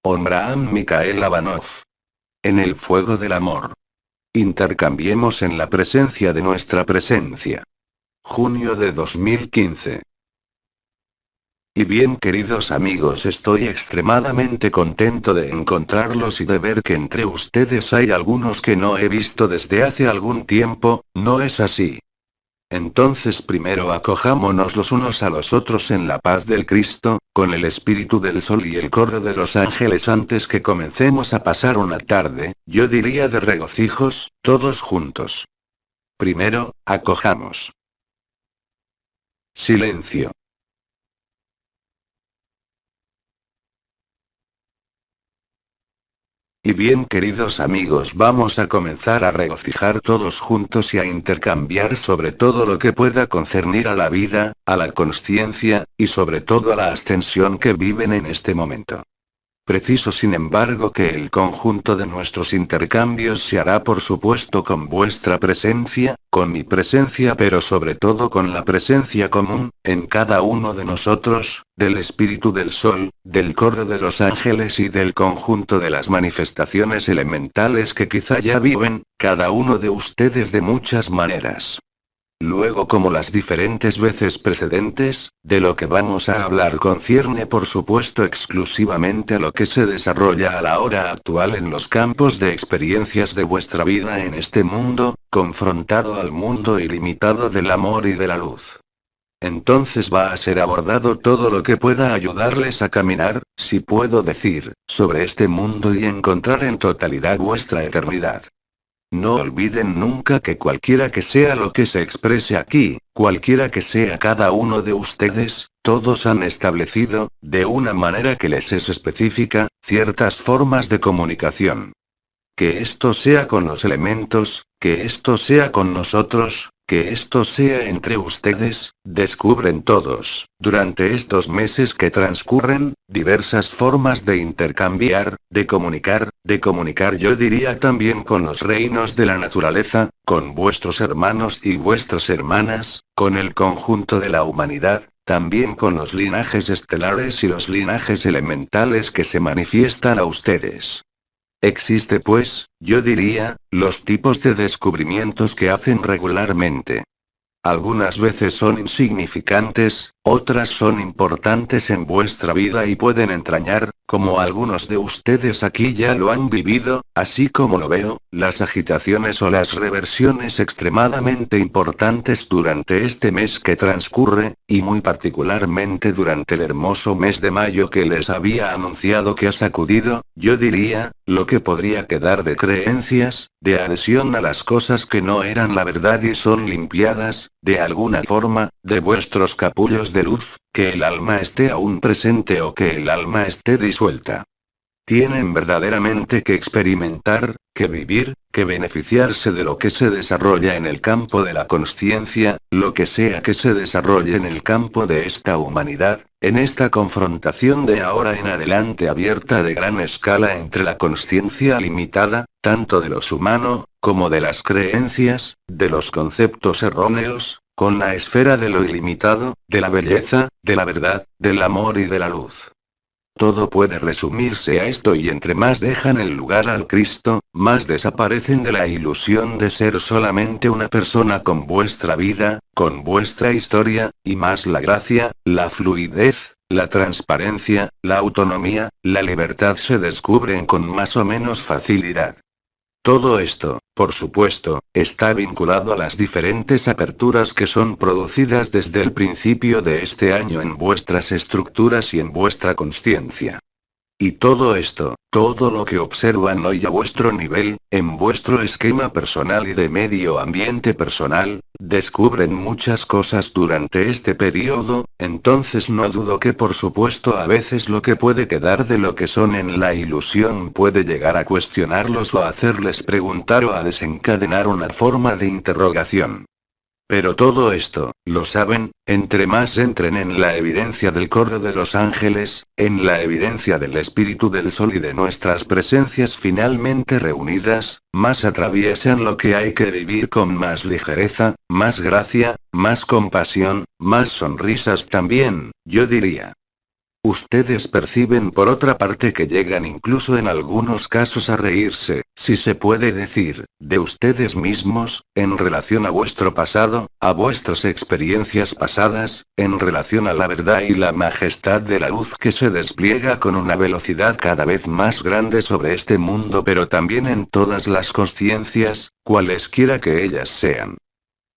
Omraam Mikhael Abanov. En el fuego del amor. Intercambiemos en la presencia de nuestra presencia. Junio de 2015. Y bien, queridos amigos, estoy extremadamente contento de encontrarlos y de ver que entre ustedes hay algunos que no he visto desde hace algún tiempo, ¿no es así? Entonces primero acojámonos los unos a los otros en la paz del Cristo, con el espíritu del sol y el coro de los ángeles antes que comencemos a pasar una tarde, yo diría de regocijos, todos juntos. Primero, acojamos. Silencio. Y bien, queridos amigos, vamos a comenzar a regocijar todos juntos y a intercambiar sobre todo lo que pueda concernir a la vida, a la consciencia, y sobre todo a la ascensión que viven en este momento. Preciso sin embargo que el conjunto de nuestros intercambios se hará por supuesto con vuestra presencia, con mi presencia, pero sobre todo con la presencia común, en cada uno de nosotros, del espíritu del sol, del coro de los ángeles y del conjunto de las manifestaciones elementales que quizá ya viven, cada uno de ustedes de muchas maneras. Luego, como las diferentes veces precedentes, de lo que vamos a hablar concierne por supuesto exclusivamente a lo que se desarrolla a la hora actual en los campos de experiencias de vuestra vida en este mundo, confrontado al mundo ilimitado del amor y de la luz. Entonces va a ser abordado todo lo que pueda ayudarles a caminar, si puedo decir, sobre este mundo y encontrar en totalidad vuestra eternidad. No olviden nunca que cualquiera que sea lo que se exprese aquí, cualquiera que sea cada uno de ustedes, todos han establecido, de una manera que les es específica, ciertas formas de comunicación. Que esto sea con los elementos, que esto sea con nosotros, que esto sea entre ustedes, descubren todos, durante estos meses que transcurren, diversas formas de intercambiar, de comunicar yo diría también con los reinos de la naturaleza, con vuestros hermanos y vuestras hermanas, con el conjunto de la humanidad, también con los linajes estelares y los linajes elementales que se manifiestan a ustedes. Existe pues, yo diría, los tipos de descubrimientos que hacen regularmente. Algunas veces son insignificantes, otras son importantes en vuestra vida y pueden entrañar, como algunos de ustedes aquí ya lo han vivido, así como lo veo, las agitaciones o las reversiones extremadamente importantes durante este mes que transcurre, y muy particularmente durante el hermoso mes de mayo que les había anunciado que ha sacudido, yo diría, lo que podría quedar de creencias, de adhesión a las cosas que no eran la verdad y son limpiadas, de alguna forma, de vuestros capullos de luz, que el alma esté aún presente o que el alma esté disuelta. Tienen verdaderamente que experimentar, que vivir, que beneficiarse de lo que se desarrolla en el campo de la consciencia, lo que sea que se desarrolle en el campo de esta humanidad, en esta confrontación de ahora en adelante abierta de gran escala entre la consciencia limitada, tanto de los humanos, como de las creencias, de los conceptos erróneos, con la esfera de lo ilimitado, de la belleza, de la verdad, del amor y de la luz. Todo puede resumirse a esto y entre más dejan el lugar al Cristo, más desaparecen de la ilusión de ser solamente una persona con vuestra vida, con vuestra historia, y más la gracia, la fluidez, la transparencia, la autonomía, la libertad se descubren con más o menos facilidad. Todo esto, por supuesto, está vinculado a las diferentes aperturas que son producidas desde el principio de este año en vuestras estructuras y en vuestra consciencia. Y todo esto, todo lo que observan hoy a vuestro nivel, en vuestro esquema personal y de medio ambiente personal, descubren muchas cosas durante este periodo, entonces no dudo que por supuesto a veces lo que puede quedar de lo que son en la ilusión puede llegar a cuestionarlos o a hacerles preguntar o a desencadenar una forma de interrogación. Pero todo esto, lo saben, entre más entren en la evidencia del coro de los ángeles, en la evidencia del espíritu del sol y de nuestras presencias finalmente reunidas, más atraviesan lo que hay que vivir con más ligereza, más gracia, más compasión, más sonrisas también, yo diría. Ustedes perciben por otra parte que llegan incluso en algunos casos a reírse, si se puede decir, de ustedes mismos, en relación a vuestro pasado, a vuestras experiencias pasadas, en relación a la verdad y la majestad de la luz que se despliega con una velocidad cada vez más grande sobre este mundo, pero también en todas las consciencias, cualesquiera que ellas sean.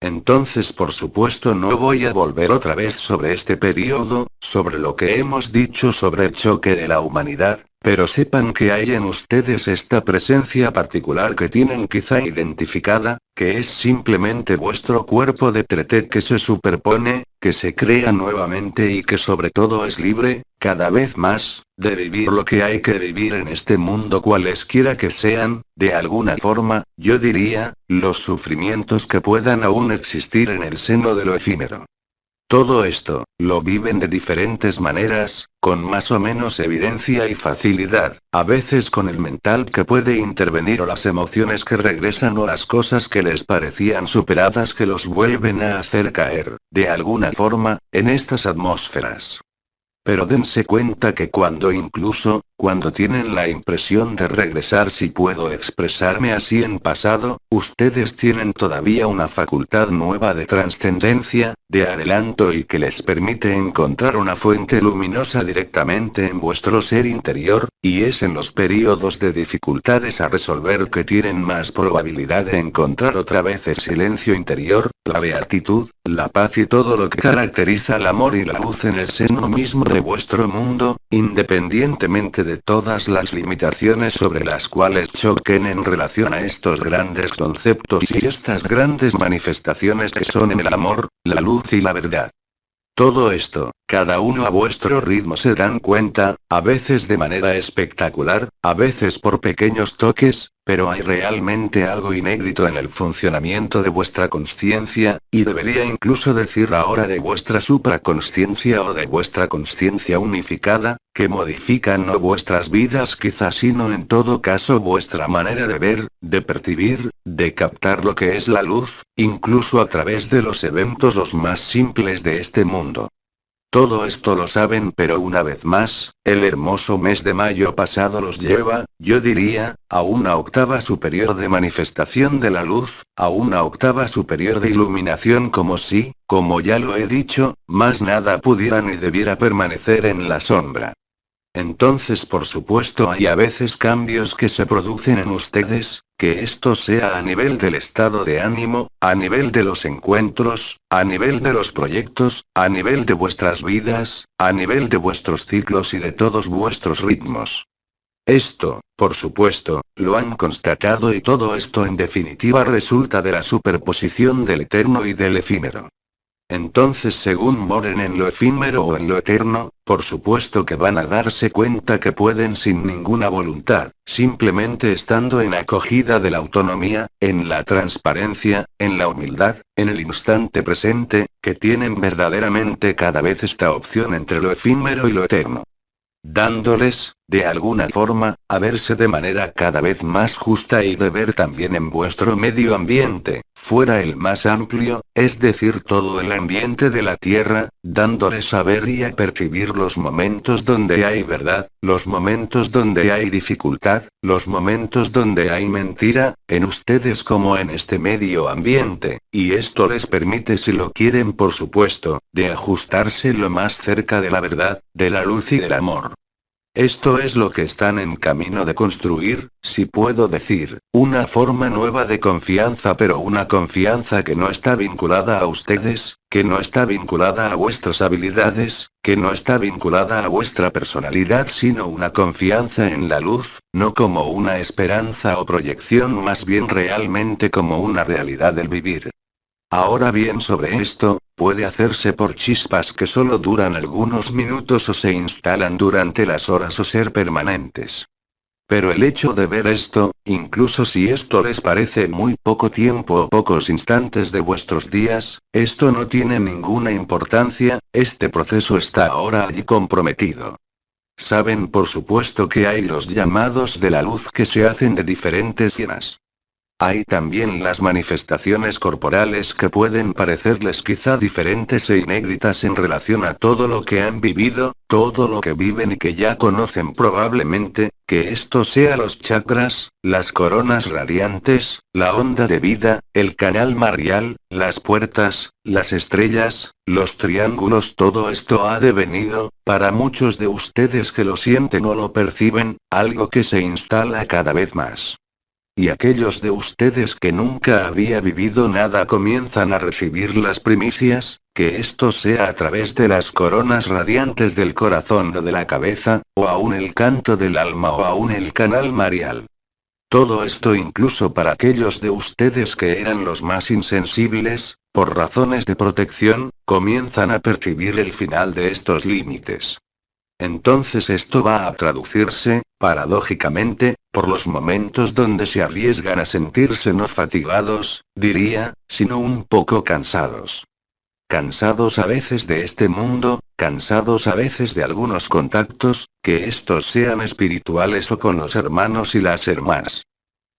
Entonces, por supuesto, no voy a volver otra vez sobre este periodo, sobre lo que hemos dicho sobre el choque de la humanidad, pero sepan que hay en ustedes esta presencia particular que tienen quizá identificada, que es simplemente vuestro cuerpo de Tretec que se superpone, que se crea nuevamente y que sobre todo es libre, cada vez más, de vivir lo que hay que vivir en este mundo cualesquiera que sean, de alguna forma, yo diría, los sufrimientos que puedan aún existir en el seno de lo efímero. Todo esto, lo viven de diferentes maneras, con más o menos evidencia y facilidad, a veces con el mental que puede intervenir o las emociones que regresan o las cosas que les parecían superadas que los vuelven a hacer caer, de alguna forma, en estas atmósferas. Pero dense cuenta que cuando tienen la impresión de regresar, si puedo expresarme así, en pasado, ustedes tienen todavía una facultad nueva de trascendencia, de adelanto y que les permite encontrar una fuente luminosa directamente en vuestro ser interior, y es en los períodos de dificultades a resolver que tienen más probabilidad de encontrar otra vez el silencio interior, la beatitud, la paz y todo lo que caracteriza el amor y la luz en el seno mismo de vuestro mundo, independientemente de todas las limitaciones sobre las cuales choquen en relación a estos grandes conceptos y estas grandes manifestaciones que son el amor, la luz y la verdad. Todo esto, cada uno a vuestro ritmo se dan cuenta, a veces de manera espectacular, a veces por pequeños toques, pero hay realmente algo inédito en el funcionamiento de vuestra consciencia, y debería incluso decir ahora de vuestra supraconsciencia o de vuestra consciencia unificada, que modifica no vuestras vidas quizás, sino en todo caso vuestra manera de ver, de percibir, de captar lo que es la luz, incluso a través de los eventos los más simples de este mundo. Todo esto lo saben, pero una vez más, el hermoso mes de mayo pasado los lleva, yo diría, a una octava superior de manifestación de la luz, a una octava superior de iluminación, como si, como ya lo he dicho, más nada pudiera ni debiera permanecer en la sombra. Entonces, por supuesto, hay a veces cambios que se producen en ustedes, que esto sea a nivel del estado de ánimo, a nivel de los encuentros, a nivel de los proyectos, a nivel de vuestras vidas, a nivel de vuestros ciclos y de todos vuestros ritmos. Esto, por supuesto, lo han constatado, y todo esto en definitiva resulta de la superposición del eterno y del efímero. Entonces, según moren en lo efímero o en lo eterno, por supuesto que van a darse cuenta que pueden sin ninguna voluntad, simplemente estando en acogida de la autonomía, en la transparencia, en la humildad, en el instante presente, que tienen verdaderamente cada vez esta opción entre lo efímero y lo eterno. Dándoles, de alguna forma, a verse de manera cada vez más justa y de ver también en vuestro medio ambiente, fuera el más amplio, es decir, todo el ambiente de la Tierra, dándoles a ver y a percibir los momentos donde hay verdad, los momentos donde hay dificultad, los momentos donde hay mentira, en ustedes como en este medio ambiente, y esto les permite, si lo quieren por supuesto, de ajustarse lo más cerca de la verdad, de la luz y del amor. Esto es lo que están en camino de construir, si puedo decir, una forma nueva de confianza, pero una confianza que no está vinculada a ustedes, que no está vinculada a vuestras habilidades, que no está vinculada a vuestra personalidad, sino una confianza en la luz, no como una esperanza o proyección, más bien realmente como una realidad del vivir. Ahora bien, sobre esto, puede hacerse por chispas que solo duran algunos minutos o se instalan durante las horas o ser permanentes. Pero el hecho de ver esto, incluso si esto les parece muy poco tiempo o pocos instantes de vuestros días, esto no tiene ninguna importancia, este proceso está ahora allí comprometido. Saben por supuesto que hay los llamados de la luz que se hacen de diferentes llenas. Hay también las manifestaciones corporales que pueden parecerles quizá diferentes e inéditas en relación a todo lo que han vivido, todo lo que viven y que ya conocen probablemente, que esto sea los chakras, las coronas radiantes, la onda de vida, el canal marial, las puertas, las estrellas, los triángulos, todo esto ha devenido, para muchos de ustedes que lo sienten o lo perciben, algo que se instala cada vez más. Y aquellos de ustedes que nunca había vivido nada comienzan a recibir las primicias, que esto sea a través de las coronas radiantes del corazón o de la cabeza, o aún el canto del alma o aún el canal marial. Todo esto incluso para aquellos de ustedes que eran los más insensibles, por razones de protección, comienzan a percibir el final de estos límites. Entonces esto va a traducirse, paradójicamente, por los momentos donde se arriesgan a sentirse no fatigados, diría, sino un poco cansados. Cansados a veces de este mundo, cansados a veces de algunos contactos, que estos sean espirituales o con los hermanos y las hermanas.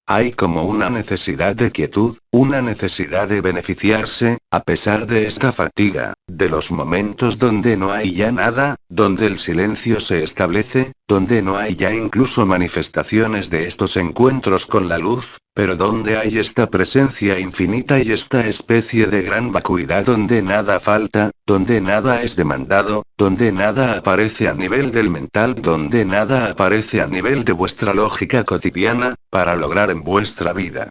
Hay como una necesidad de quietud, una necesidad de beneficiarse, a pesar de esta fatiga, de los momentos donde no hay ya nada, donde el silencio se establece, donde no hay ya incluso manifestaciones de estos encuentros con la luz, pero donde hay esta presencia infinita y esta especie de gran vacuidad donde nada falta, donde nada es demandado, donde nada aparece a nivel del mental, donde nada aparece a nivel de vuestra lógica cotidiana, para lograr en vuestra vida.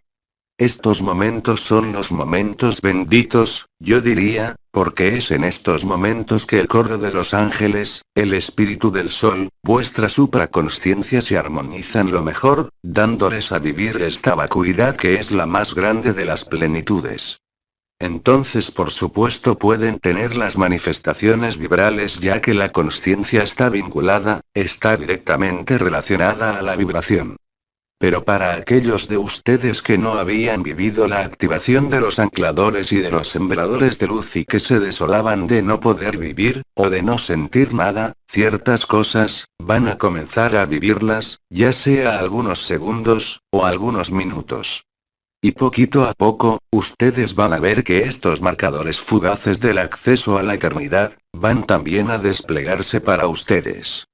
Estos momentos son los momentos benditos, yo diría, porque es en estos momentos que el coro de los ángeles, el espíritu del sol, vuestra supraconsciencia se armonizan lo mejor, dándoles a vivir esta vacuidad que es la más grande de las plenitudes. Entonces por supuesto pueden tener las manifestaciones vibrales ya que la consciencia está vinculada, está directamente relacionada a la vibración. Pero para aquellos de ustedes que no habían vivido la activación de los ancladores y de los sembradores de luz y que se desolaban de no poder vivir, o de no sentir nada, ciertas cosas, van a comenzar a vivirlas, ya sea algunos segundos, o algunos minutos. Y poquito a poco, ustedes van a ver que estos marcadores fugaces del acceso a la eternidad, van también a desplegarse para ustedes.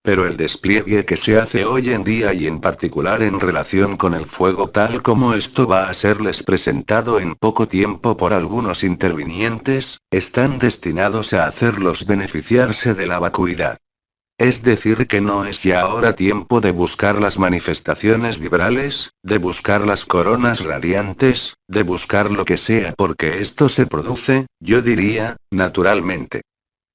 Pero el despliegue que se hace hoy en día y en particular en relación con el fuego tal como esto va a serles presentado en poco tiempo por algunos intervinientes, están destinados a hacerlos beneficiarse de la vacuidad. Es decir que no es ya ahora tiempo de buscar las manifestaciones vibrales, de buscar las coronas radiantes, de buscar lo que sea porque esto se produce, yo diría, naturalmente.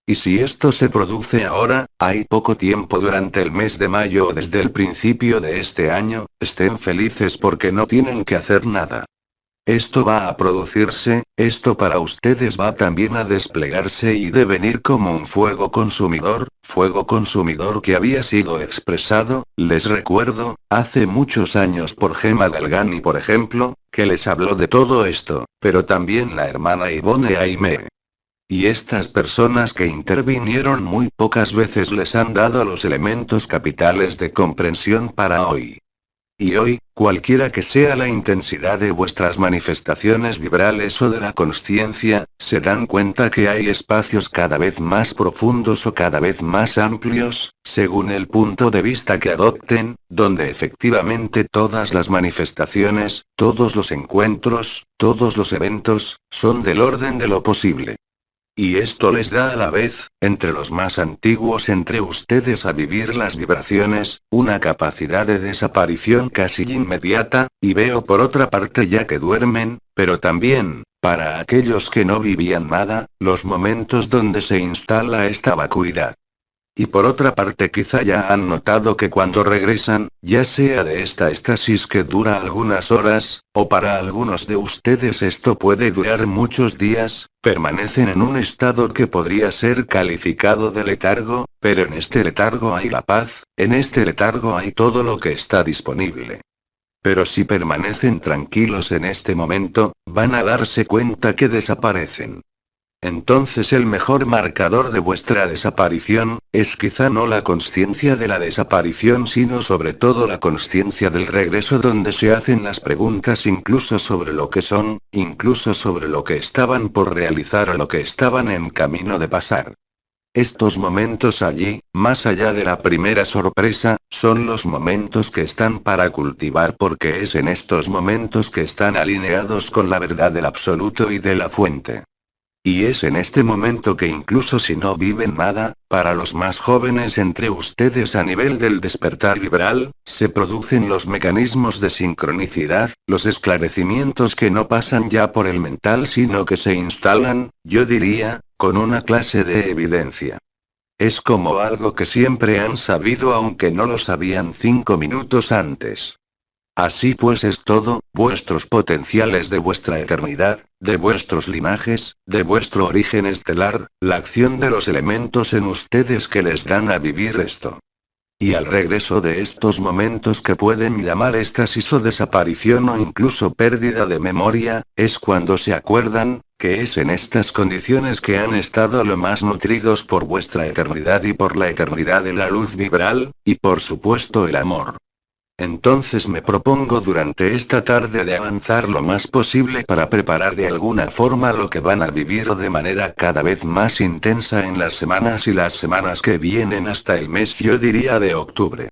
Y si esto se produce ahora, hay poco tiempo durante el mes de mayo o desde el principio de este año, estén felices porque no tienen que hacer nada. Esto va a producirse, esto para ustedes va también a desplegarse y devenir como un fuego consumidor que había sido expresado, les recuerdo, hace muchos años por Gemma Galgani por ejemplo, que les habló de todo esto, pero también la hermana Yvonne Aimee. Y estas personas que intervinieron muy pocas veces les han dado los elementos capitales de comprensión para hoy. Y hoy, cualquiera que sea la intensidad de vuestras manifestaciones vibrales o de la consciencia, se dan cuenta que hay espacios cada vez más profundos o cada vez más amplios, según el punto de vista que adopten, donde efectivamente todas las manifestaciones, todos los encuentros, todos los eventos, son del orden de lo posible. Y esto les da a la vez, entre los más antiguos entre ustedes a vivir las vibraciones, una capacidad de desaparición casi inmediata, y veo por otra parte ya que duermen, pero también, para aquellos que no vivían nada, los momentos donde se instala esta vacuidad. Y por otra parte quizá ya han notado que cuando regresan, ya sea de esta estasis que dura algunas horas, o para algunos de ustedes esto puede durar muchos días, permanecen en un estado que podría ser calificado de letargo, pero en este letargo hay la paz, en este letargo hay todo lo que está disponible. Pero si permanecen tranquilos en este momento, van a darse cuenta que desaparecen. Entonces el mejor marcador de vuestra desaparición, es quizá no la consciencia de la desaparición sino sobre todo la consciencia del regreso donde se hacen las preguntas incluso sobre lo que son, incluso sobre lo que estaban por realizar o lo que estaban en camino de pasar. Estos momentos allí, más allá de la primera sorpresa, son los momentos que están para cultivar porque es en estos momentos que están alineados con la verdad del absoluto y de la fuente. Y es en este momento que incluso si no viven nada, para los más jóvenes entre ustedes a nivel del despertar vibral, se producen los mecanismos de sincronicidad, los esclarecimientos que no pasan ya por el mental sino que se instalan, yo diría, con una clase de evidencia. Es como algo que siempre han sabido aunque no lo sabían 5 minutos antes. Así pues es todo, vuestros potenciales de vuestra eternidad, de vuestros linajes, de vuestro origen estelar, la acción de los elementos en ustedes que les dan a vivir esto. Y al regreso de estos momentos que pueden llamar éxtasis o desaparición o incluso pérdida de memoria, es cuando se acuerdan, que es en estas condiciones que han estado lo más nutridos por vuestra eternidad y por la eternidad de la luz vibral, y por supuesto el amor. Entonces me propongo durante esta tarde de avanzar lo más posible para preparar de alguna forma lo que van a vivir de manera cada vez más intensa en las semanas y las semanas que vienen hasta el mes yo diría de octubre.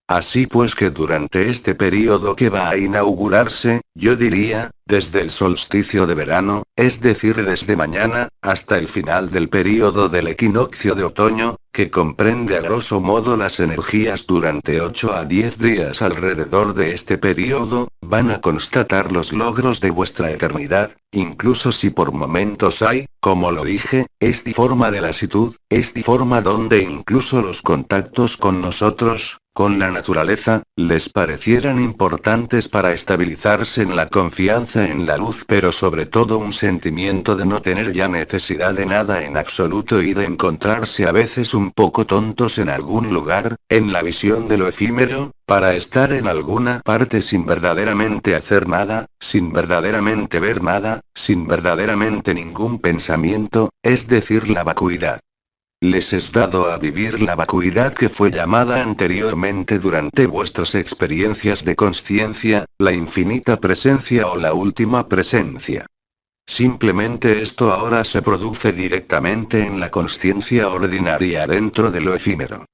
Así pues que durante este periodo que va a inaugurarse, yo diría, desde el solsticio de verano, es decir desde mañana, hasta el final del periodo del equinoccio de otoño, que comprende a grosso modo las energías durante 8 a 10 días alrededor de este periodo, van a constatar los logros de vuestra eternidad, incluso si por momentos hay, como lo dije, esta forma de lasitud, esta forma donde incluso los contactos con nosotros, con la naturaleza, les parecieran importantes para estabilizarse en la confianza en la luz pero sobre todo un sentimiento de no tener ya necesidad de nada en absoluto y de encontrarse a veces un poco tontos en algún lugar, en la visión de lo efímero, para estar en alguna parte sin verdaderamente hacer nada, sin verdaderamente ver nada, sin verdaderamente ningún pensamiento, es decir la vacuidad. Les es dado a vivir la vacuidad que fue llamada anteriormente durante vuestras experiencias de consciencia, la infinita presencia o la última presencia. Simplemente esto ahora se produce directamente en la consciencia ordinaria dentro de lo efímero.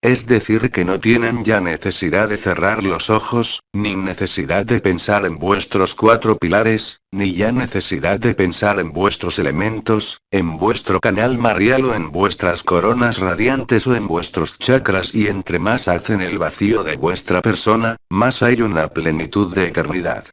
Es decir que no tienen ya necesidad de cerrar los ojos, ni necesidad de pensar en vuestros 4 pilares, ni ya necesidad de pensar en vuestros elementos, en vuestro canal marial o en vuestras coronas radiantes o en vuestros chakras y entre más hacen el vacío de vuestra persona, más hay una plenitud de eternidad.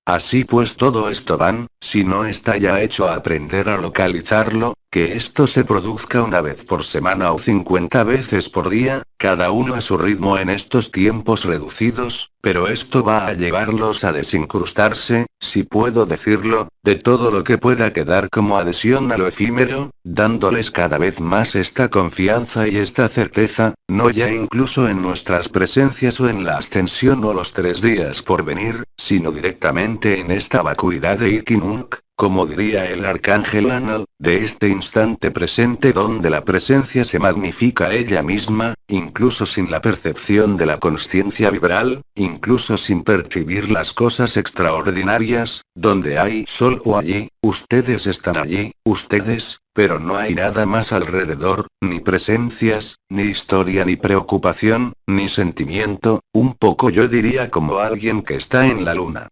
Así pues todo esto van, si no está ya hecho a aprender a localizarlo, que esto se produzca una vez por semana o 50 veces por día, cada uno a su ritmo en estos tiempos reducidos, pero esto va a llevarlos a desincrustarse, si puedo decirlo, de todo lo que pueda quedar como adhesión a lo efímero, dándoles cada vez más esta confianza y esta certeza, no ya incluso en nuestras presencias o en la ascensión o los 3 días por venir, sino directamente en esta vacuidad de Ikinunk, como diría el arcángel Anal, de este instante presente donde la presencia se magnifica ella misma, incluso sin la percepción de la consciencia vibral, incluso sin percibir las cosas extraordinarias, donde hay sol o allí, ustedes están allí, ustedes, pero no hay nada más alrededor, ni presencias, ni historia ni preocupación, ni sentimiento, un poco yo diría como alguien que está en la luna.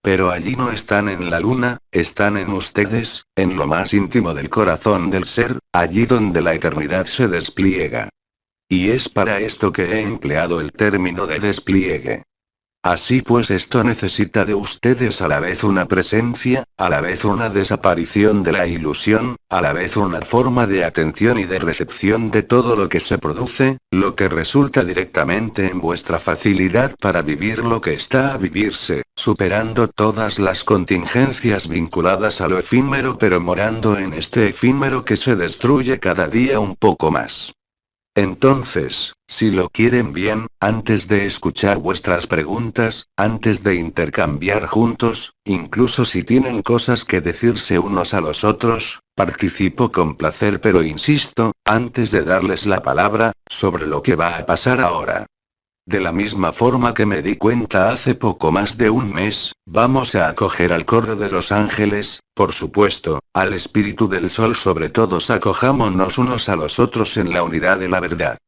Pero allí no están en la luna, están en ustedes, en lo más íntimo del corazón del ser, allí donde la eternidad se despliega. Y es para esto que he empleado el término de despliegue. Así pues esto necesita de ustedes a la vez una presencia, a la vez una desaparición de la ilusión, a la vez una forma de atención y de recepción de todo lo que se produce, lo que resulta directamente en vuestra facilidad para vivir lo que está a vivirse, superando todas las contingencias vinculadas a lo efímero pero morando en este efímero que se destruye cada día un poco más. Entonces, si lo quieren bien, antes de escuchar vuestras preguntas, antes de intercambiar juntos, incluso si tienen cosas que decirse unos a los otros, Participo con placer, pero insisto, antes de darles la palabra, sobre lo que va a pasar ahora. De la misma forma que me di cuenta hace poco más de un mes, vamos a acoger al coro de los ángeles, por supuesto, al espíritu del sol. Sobre todos acojámonos unos a los otros en la unidad de la verdad.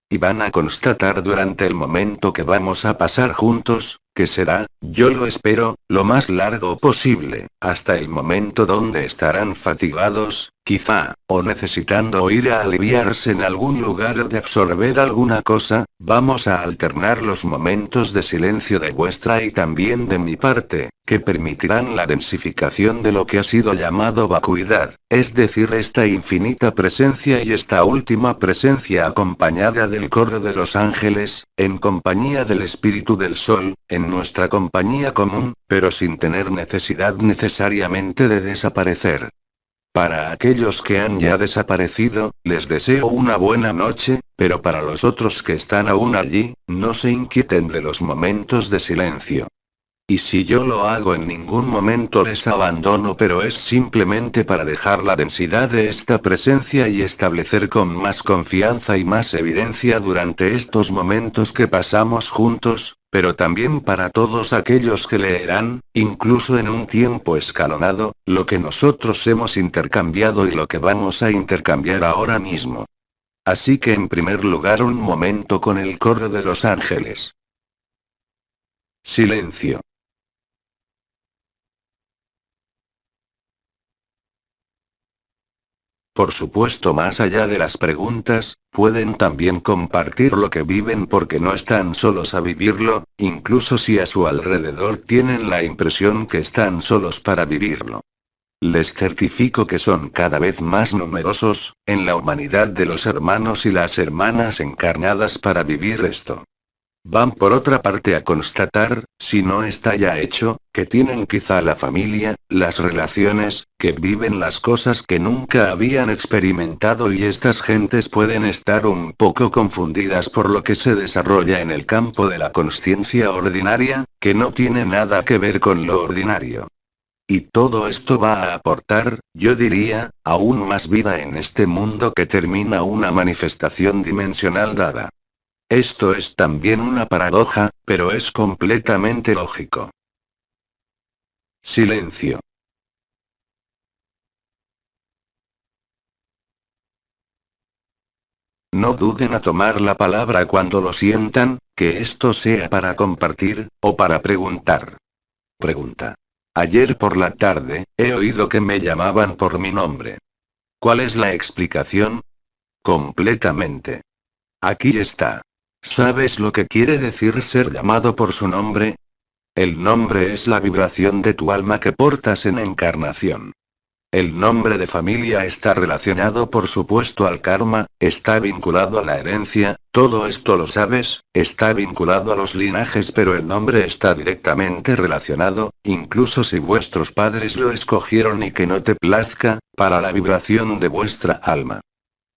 Y van a constatar durante el momento que vamos a pasar juntos, que será, yo lo espero, lo más largo posible, hasta el momento donde estarán fatigados, quizá, o necesitando ir a aliviarse en algún lugar o de absorber alguna cosa. Vamos a alternar los momentos de silencio de vuestra y también de mi parte, que permitirán la densificación de lo que ha sido llamado vacuidad, es decir, esta infinita presencia y esta última presencia acompañada del coro de los ángeles, en compañía del espíritu del sol, en nuestra compañía común, pero sin tener necesidad necesariamente de desaparecer. Para aquellos que han ya desaparecido, les deseo una buena noche, pero para los otros que están aún allí, no se inquieten de los momentos de silencio. Y si yo lo hago en ningún momento les abandono, pero es simplemente para dejar la densidad de esta presencia y establecer con más confianza y más evidencia durante estos momentos que pasamos juntos, pero también para todos aquellos que leerán, incluso en un tiempo escalonado, lo que nosotros hemos intercambiado y lo que vamos a intercambiar ahora mismo. Así que en primer lugar un momento con el coro de los ángeles. Silencio. Por supuesto, más allá de las preguntas, pueden también compartir lo que viven porque no están solos a vivirlo, incluso si a su alrededor tienen la impresión que están solos para vivirlo. Les certifico que son cada vez más numerosos, en la humanidad de los hermanos y las hermanas encarnadas para vivir esto. Van por otra parte a constatar, si no está ya hecho, que tienen quizá la familia, las relaciones, que viven las cosas que nunca habían experimentado, y estas gentes pueden estar un poco confundidas por lo que se desarrolla en el campo de la consciencia ordinaria, que no tiene nada que ver con lo ordinario. Y todo esto va a aportar, yo diría, aún más vida en este mundo que termina una manifestación dimensional dada. Esto es también una paradoja, pero es completamente lógico. Silencio. No duden a tomar la palabra cuando lo sientan, que esto sea para compartir, o para preguntar. Pregunta. Ayer por la tarde, he oído que me llamaban por mi nombre. ¿Cuál es la explicación? Completamente. Aquí está. ¿Sabes lo que quiere decir ser llamado por su nombre? El nombre es la vibración de tu alma que portas en encarnación. El nombre de familia está relacionado por supuesto al karma, está vinculado a la herencia, todo esto lo sabes, está vinculado a los linajes, pero el nombre está directamente relacionado, incluso si vuestros padres lo escogieron y que no te plazca, para la vibración de vuestra alma.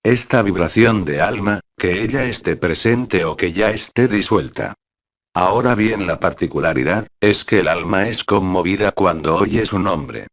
Esta vibración de alma, que ella esté presente o que ya esté disuelta. Ahora bien, la particularidad, es que el alma es conmovida cuando oye su nombre.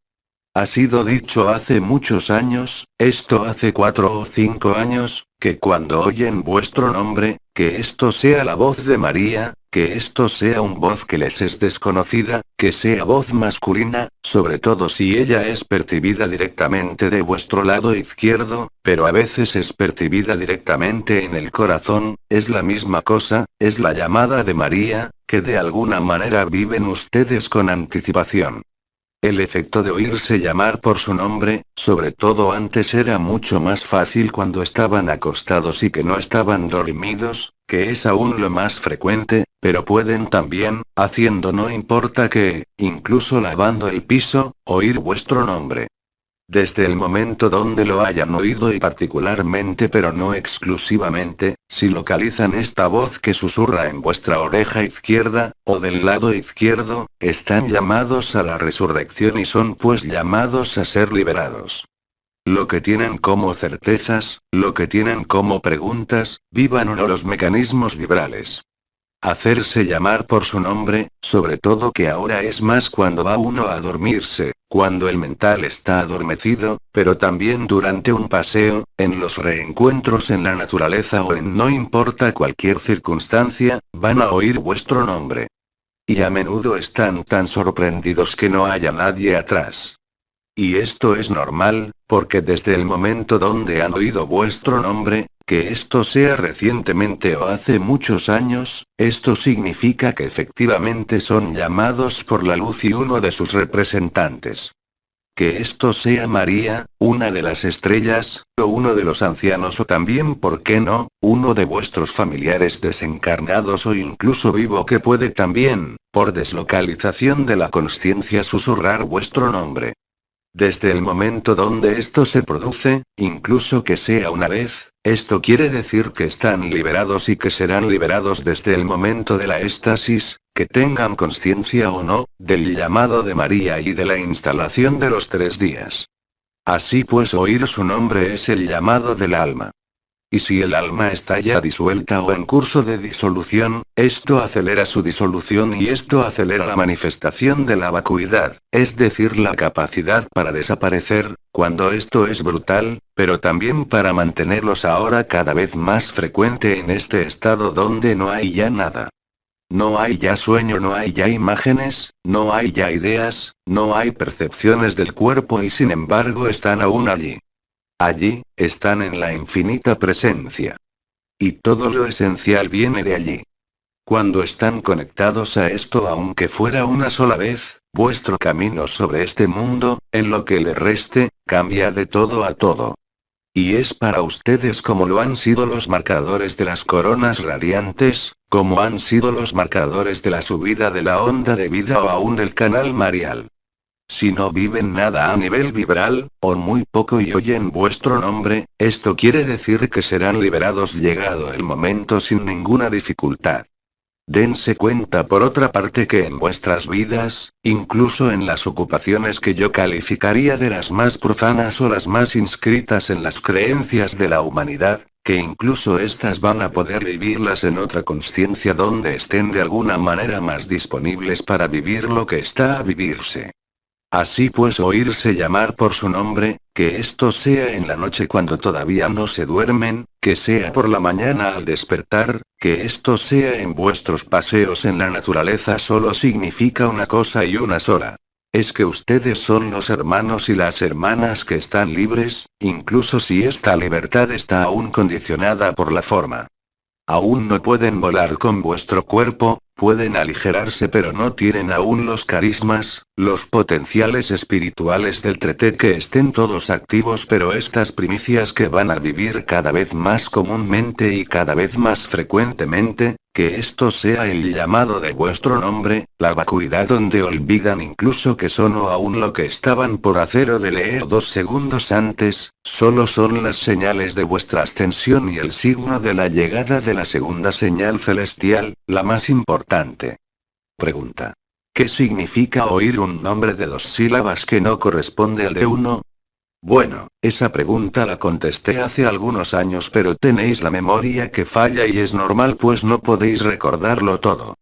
Ha sido dicho hace muchos años, esto hace 4 o 5 años, que cuando oyen vuestro nombre, que esto sea la voz de María, que esto sea una voz que les es desconocida, que sea voz masculina, sobre todo si ella es percibida directamente de vuestro lado izquierdo, pero a veces es percibida directamente en el corazón, es la misma cosa, es la llamada de María, que de alguna manera viven ustedes con anticipación. El efecto de oírse llamar por su nombre, sobre todo antes, era mucho más fácil cuando estaban acostados y que no estaban dormidos, que es aún lo más frecuente, pero pueden también, haciendo no importa qué, incluso lavando el piso, oír vuestro nombre. Desde el momento donde lo hayan oído y particularmente pero no exclusivamente, si localizan esta voz que susurra en vuestra oreja izquierda, o del lado izquierdo, están llamados a la resurrección y son pues llamados a ser liberados. Lo que tienen como certezas, lo que tienen como preguntas, vivan uno los mecanismos vibrales. Hacerse llamar por su nombre, sobre todo que ahora es más cuando va uno a dormirse, cuando el mental está adormecido, pero también durante un paseo, en los reencuentros en la naturaleza o en no importa cualquier circunstancia, van a oír vuestro nombre. Y a menudo están tan sorprendidos que no haya nadie atrás. Y esto es normal, porque desde el momento donde han oído vuestro nombre, que esto sea recientemente o hace muchos años, esto significa que efectivamente son llamados por la luz y uno de sus representantes. Que esto sea María, una de las estrellas, o uno de los ancianos o también, ¿por qué no?, uno de vuestros familiares desencarnados o incluso vivo que puede también, por deslocalización de la consciencia susurrar vuestro nombre. Desde el momento donde esto se produce, incluso que sea una vez, esto quiere decir que están liberados y que serán liberados desde el momento de la éxtasis, que tengan conciencia o no, del llamado de María y de la instalación de los 3 días. Así pues, oír su nombre es el llamado del alma. Y si el alma está ya disuelta o en curso de disolución, esto acelera su disolución y esto acelera la manifestación de la vacuidad, es decir, la capacidad para desaparecer, cuando esto es brutal, pero también para mantenerlos ahora cada vez más frecuente en este estado donde no hay ya nada. No hay ya sueño, no hay ya imágenes, no hay ya ideas, no hay percepciones del cuerpo y sin embargo están aún allí. Allí, están en la infinita presencia. Y todo lo esencial viene de allí. Cuando están conectados a esto, aunque fuera una sola vez, vuestro camino sobre este mundo, en lo que le reste, cambia de todo a todo. Y es para ustedes como lo han sido los marcadores de las coronas radiantes, como han sido los marcadores de la subida de la onda de vida o aún del canal marial. Si no viven nada a nivel vibral, o muy poco y oyen vuestro nombre, esto quiere decir que serán liberados llegado el momento sin ninguna dificultad. Dense cuenta por otra parte que en vuestras vidas, incluso en las ocupaciones que yo calificaría de las más profanas o las más inscritas en las creencias de la humanidad, que incluso estas van a poder vivirlas en otra consciencia donde estén de alguna manera más disponibles para vivir lo que está a vivirse. Así pues, oírse llamar por su nombre, que esto sea en la noche cuando todavía no se duermen, que sea por la mañana al despertar, que esto sea en vuestros paseos en la naturaleza, solo significa una cosa y una sola. Es que ustedes son los hermanos y las hermanas que están libres, incluso si esta libertad está aún condicionada por la forma. Aún no pueden volar con vuestro cuerpo, pueden aligerarse pero no tienen aún los carismas, los potenciales espirituales del trete que estén todos activos, pero estas primicias que van a vivir cada vez más comúnmente y cada vez más frecuentemente, que esto sea el llamado de vuestro nombre, la vacuidad donde olvidan incluso que son o aún lo que estaban por hacer o de leer 2 segundos antes, solo son las señales de vuestra ascensión y el signo de la llegada de la segunda señal celestial, la más importante. Pregunta. ¿Qué significa oír un nombre de 2 sílabas que no corresponde al de uno? Bueno, esa pregunta la contesté hace algunos años, pero tenéis la memoria que falla y es normal pues no podéis recordarlo todo.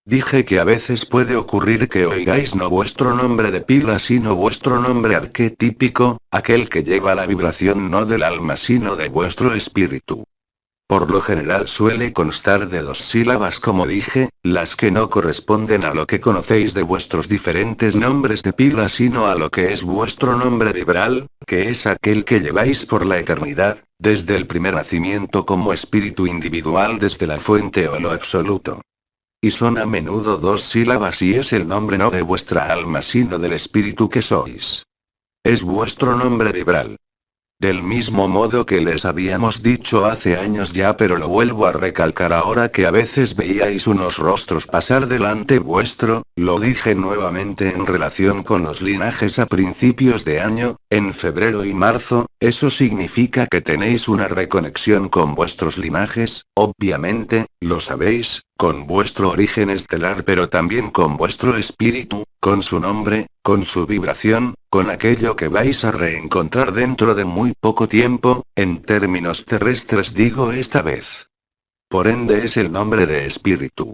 Dije que a veces puede ocurrir que oigáis no vuestro nombre de pila sino vuestro nombre arquetípico, aquel que lleva la vibración no del alma sino de vuestro espíritu. Por lo general suele constar de 2 sílabas como dije, las que no corresponden a lo que conocéis de vuestros diferentes nombres de pila sino a lo que es vuestro nombre vibral, que es aquel que lleváis por la eternidad, desde el primer nacimiento como espíritu individual desde la fuente o lo absoluto. Y son a menudo 2 sílabas y es el nombre no de vuestra alma sino del espíritu que sois. Es vuestro nombre vibral. Del mismo modo que les habíamos dicho hace años ya, pero lo vuelvo a recalcar ahora que a veces veíais unos rostros pasar delante vuestro, lo dije nuevamente en relación con los linajes a principios de año, en febrero y marzo, eso significa que tenéis una reconexión con vuestros linajes, obviamente, lo sabéis, con vuestro origen estelar pero también con vuestro espíritu, con su nombre, con su vibración, con aquello que vais a reencontrar dentro de muy poco tiempo, en términos terrestres digo esta vez. Por ende es el nombre de espíritu.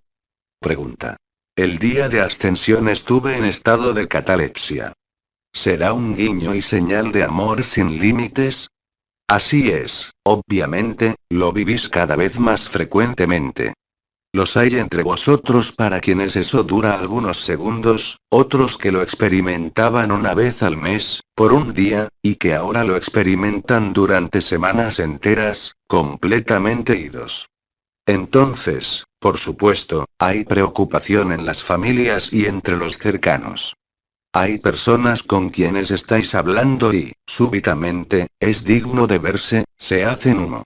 Pregunta. El día de ascensión estuve en estado de catalepsia. ¿Será un guiño y señal de amor sin límites? Así es, obviamente, lo vivís cada vez más frecuentemente. Los hay entre vosotros para quienes eso dura algunos segundos, otros que lo experimentaban una vez al mes, por un día, y que ahora lo experimentan durante semanas enteras, completamente idos. Entonces, por supuesto, hay preocupación en las familias y entre los cercanos. Hay personas con quienes estáis hablando y, súbitamente, es digno de verse, se hacen uno.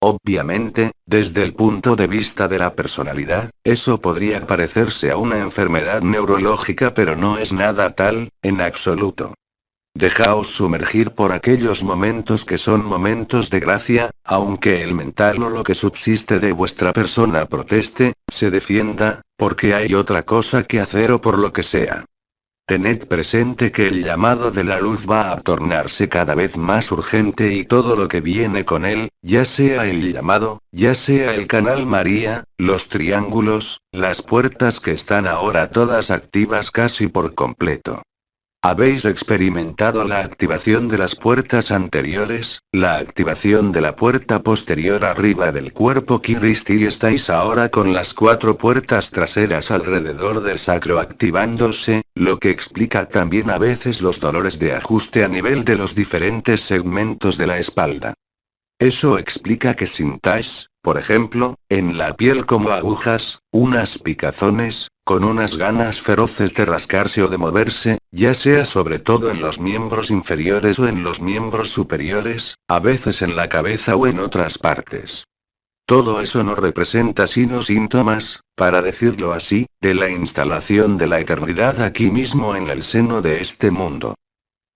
Obviamente, desde el punto de vista de la personalidad, eso podría parecerse a una enfermedad neurológica, pero no es nada tal, en absoluto. Dejaos sumergir por aquellos momentos que son momentos de gracia, aunque el mental o lo que subsiste de vuestra persona proteste, se defienda, porque hay otra cosa que hacer o por lo que sea. Tened presente que el llamado de la luz va a tornarse cada vez más urgente y todo lo que viene con él, ya sea el llamado, ya sea el canal María, los triángulos, las puertas que están ahora todas activas casi por completo. ¿Habéis experimentado la activación de las puertas anteriores, la activación de la puerta posterior arriba del cuerpo Kiristi y estáis ahora con las 4 puertas traseras alrededor del sacro activándose, lo que explica también a veces los dolores de ajuste a nivel de los diferentes segmentos de la espalda? Eso explica que sintáis, por ejemplo, en la piel como agujas, unas picazones, con unas ganas feroces de rascarse o de moverse, ya sea sobre todo en los miembros inferiores o en los miembros superiores, a veces en la cabeza o en otras partes. Todo eso no representa sino síntomas, para decirlo así, de la instalación de la eternidad aquí mismo en el seno de este mundo.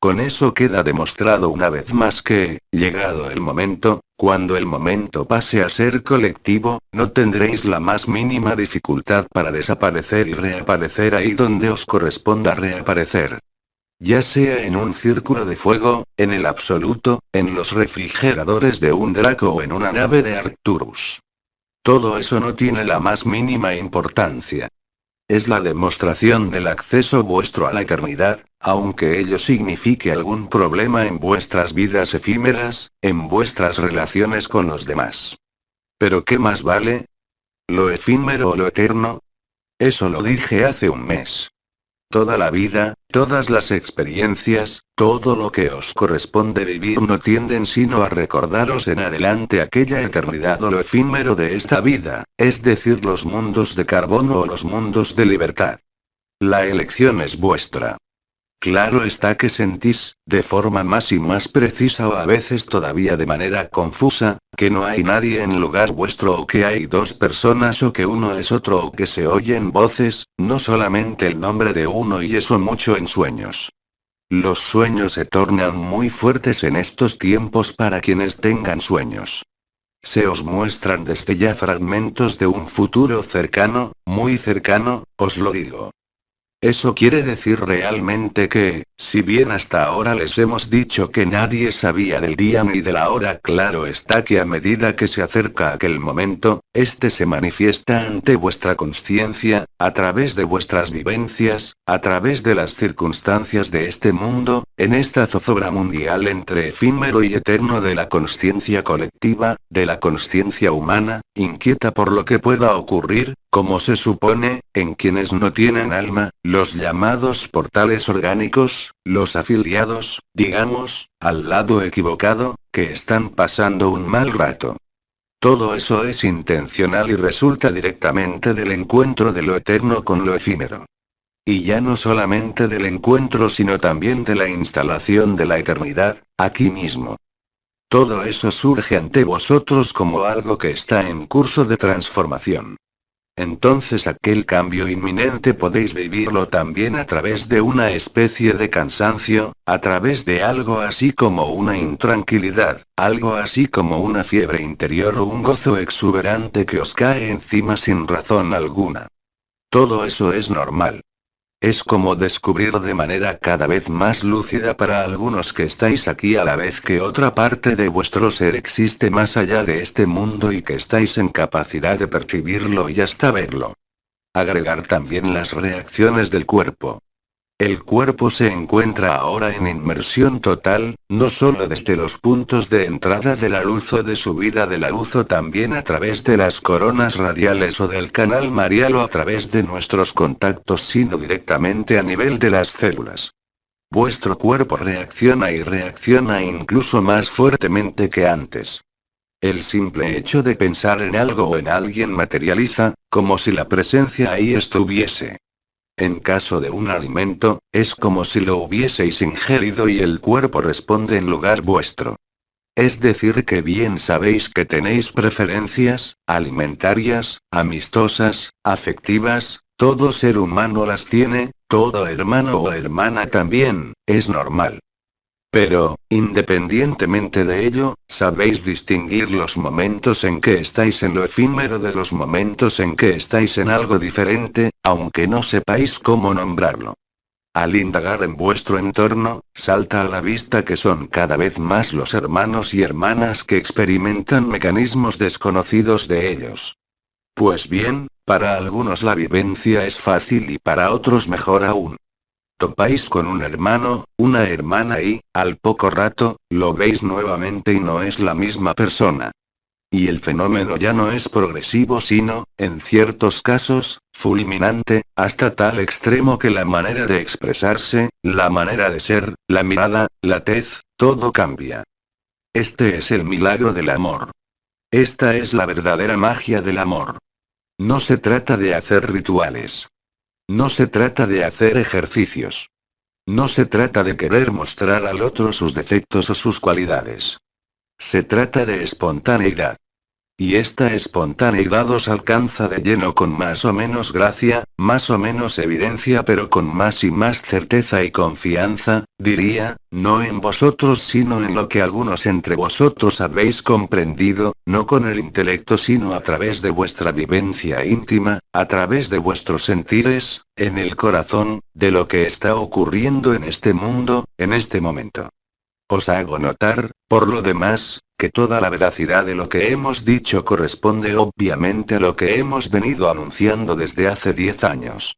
Con eso queda demostrado una vez más que, llegado el momento, cuando el momento pase a ser colectivo, no tendréis la más mínima dificultad para desaparecer y reaparecer ahí donde os corresponda reaparecer. Ya sea en un círculo de fuego, en el absoluto, en los refrigeradores de un Draco o en una nave de Arcturus. Todo eso no tiene la más mínima importancia. Es la demostración del acceso vuestro a la eternidad, aunque ello signifique algún problema en vuestras vidas efímeras, en vuestras relaciones con los demás. ¿Pero qué más vale? ¿Lo efímero o lo eterno? Eso lo dije hace un mes. Toda la vida, todas las experiencias, todo lo que os corresponde vivir no tienden sino a recordaros en adelante aquella eternidad o lo efímero de esta vida, es decir, los mundos de carbono o los mundos de libertad. La elección es vuestra. Claro está que sentís, de forma más y más precisa o a veces todavía de manera confusa, que no hay nadie en lugar vuestro o que hay 2 personas o que uno es otro o que se oyen voces, no solamente el nombre de uno y eso mucho en sueños. Los sueños se tornan muy fuertes en estos tiempos para quienes tengan sueños. Se os muestran desde ya fragmentos de un futuro cercano, muy cercano, os lo digo. Eso quiere decir realmente que, si bien hasta ahora les hemos dicho que nadie sabía del día ni de la hora, claro está que a medida que se acerca aquel momento, este se manifiesta ante vuestra conciencia, a través de vuestras vivencias, a través de las circunstancias de este mundo, en esta zozobra mundial entre efímero y eterno de la conciencia colectiva, de la conciencia humana, inquieta por lo que pueda ocurrir, como se supone, en quienes no tienen alma, los llamados portales orgánicos, los afiliados, digamos, al lado equivocado, que están pasando un mal rato. Todo eso es intencional y resulta directamente del encuentro de lo eterno con lo efímero. Y ya no solamente del encuentro sino también de la instalación de la eternidad, aquí mismo. Todo eso surge ante vosotros como algo que está en curso de transformación. Entonces aquel cambio inminente podéis vivirlo también a través de una especie de cansancio, a través de algo así como una intranquilidad, algo así como una fiebre interior o un gozo exuberante que os cae encima sin razón alguna. Todo eso es normal. Es como descubrir de manera cada vez más lúcida para algunos que estáis aquí a la vez que otra parte de vuestro ser existe más allá de este mundo y que estáis en capacidad de percibirlo y hasta verlo. Agregar también las reacciones del cuerpo. El cuerpo se encuentra ahora en inmersión total, no solo desde los puntos de entrada de la luz o de subida de la luz o también a través de las coronas radiales o del canal marial o a través de nuestros contactos, sino directamente a nivel de las células. Vuestro cuerpo reacciona y reacciona incluso más fuertemente que antes. El simple hecho de pensar en algo o en alguien materializa, como si la presencia ahí estuviese. En caso de un alimento, es como si lo hubieseis ingerido y el cuerpo responde en lugar vuestro. Es decir, que bien sabéis que tenéis preferencias, alimentarias, amistosas, afectivas, todo ser humano las tiene, todo hermano o hermana también, es normal. Pero, independientemente de ello, sabéis distinguir los momentos en que estáis en lo efímero de los momentos en que estáis en algo diferente, aunque no sepáis cómo nombrarlo. Al indagar en vuestro entorno, salta a la vista que son cada vez más los hermanos y hermanas que experimentan mecanismos desconocidos de ellos. Pues bien, para algunos la vivencia es fácil y para otros mejor aún. Topáis con un hermano, una hermana y, al poco rato, lo veis nuevamente y no es la misma persona. Y el fenómeno ya no es progresivo sino, en ciertos casos, fulminante, hasta tal extremo que la manera de expresarse, la manera de ser, la mirada, la tez, todo cambia. Este es el milagro del amor. Esta es la verdadera magia del amor. No se trata de hacer rituales. No se trata de hacer ejercicios. No se trata de querer mostrar al otro sus defectos o sus cualidades. Se trata de espontaneidad. Y esta espontaneidad os alcanza de lleno con más o menos gracia, más o menos evidencia, pero con más y más certeza y confianza, diría, no en vosotros sino en lo que algunos entre vosotros habéis comprendido, no con el intelecto sino a través de vuestra vivencia íntima, a través de vuestros sentires, en el corazón, de lo que está ocurriendo en este mundo, en este momento. Os hago notar, por lo demás, que toda la veracidad de lo que hemos dicho corresponde obviamente a lo que hemos venido anunciando desde hace 10 años.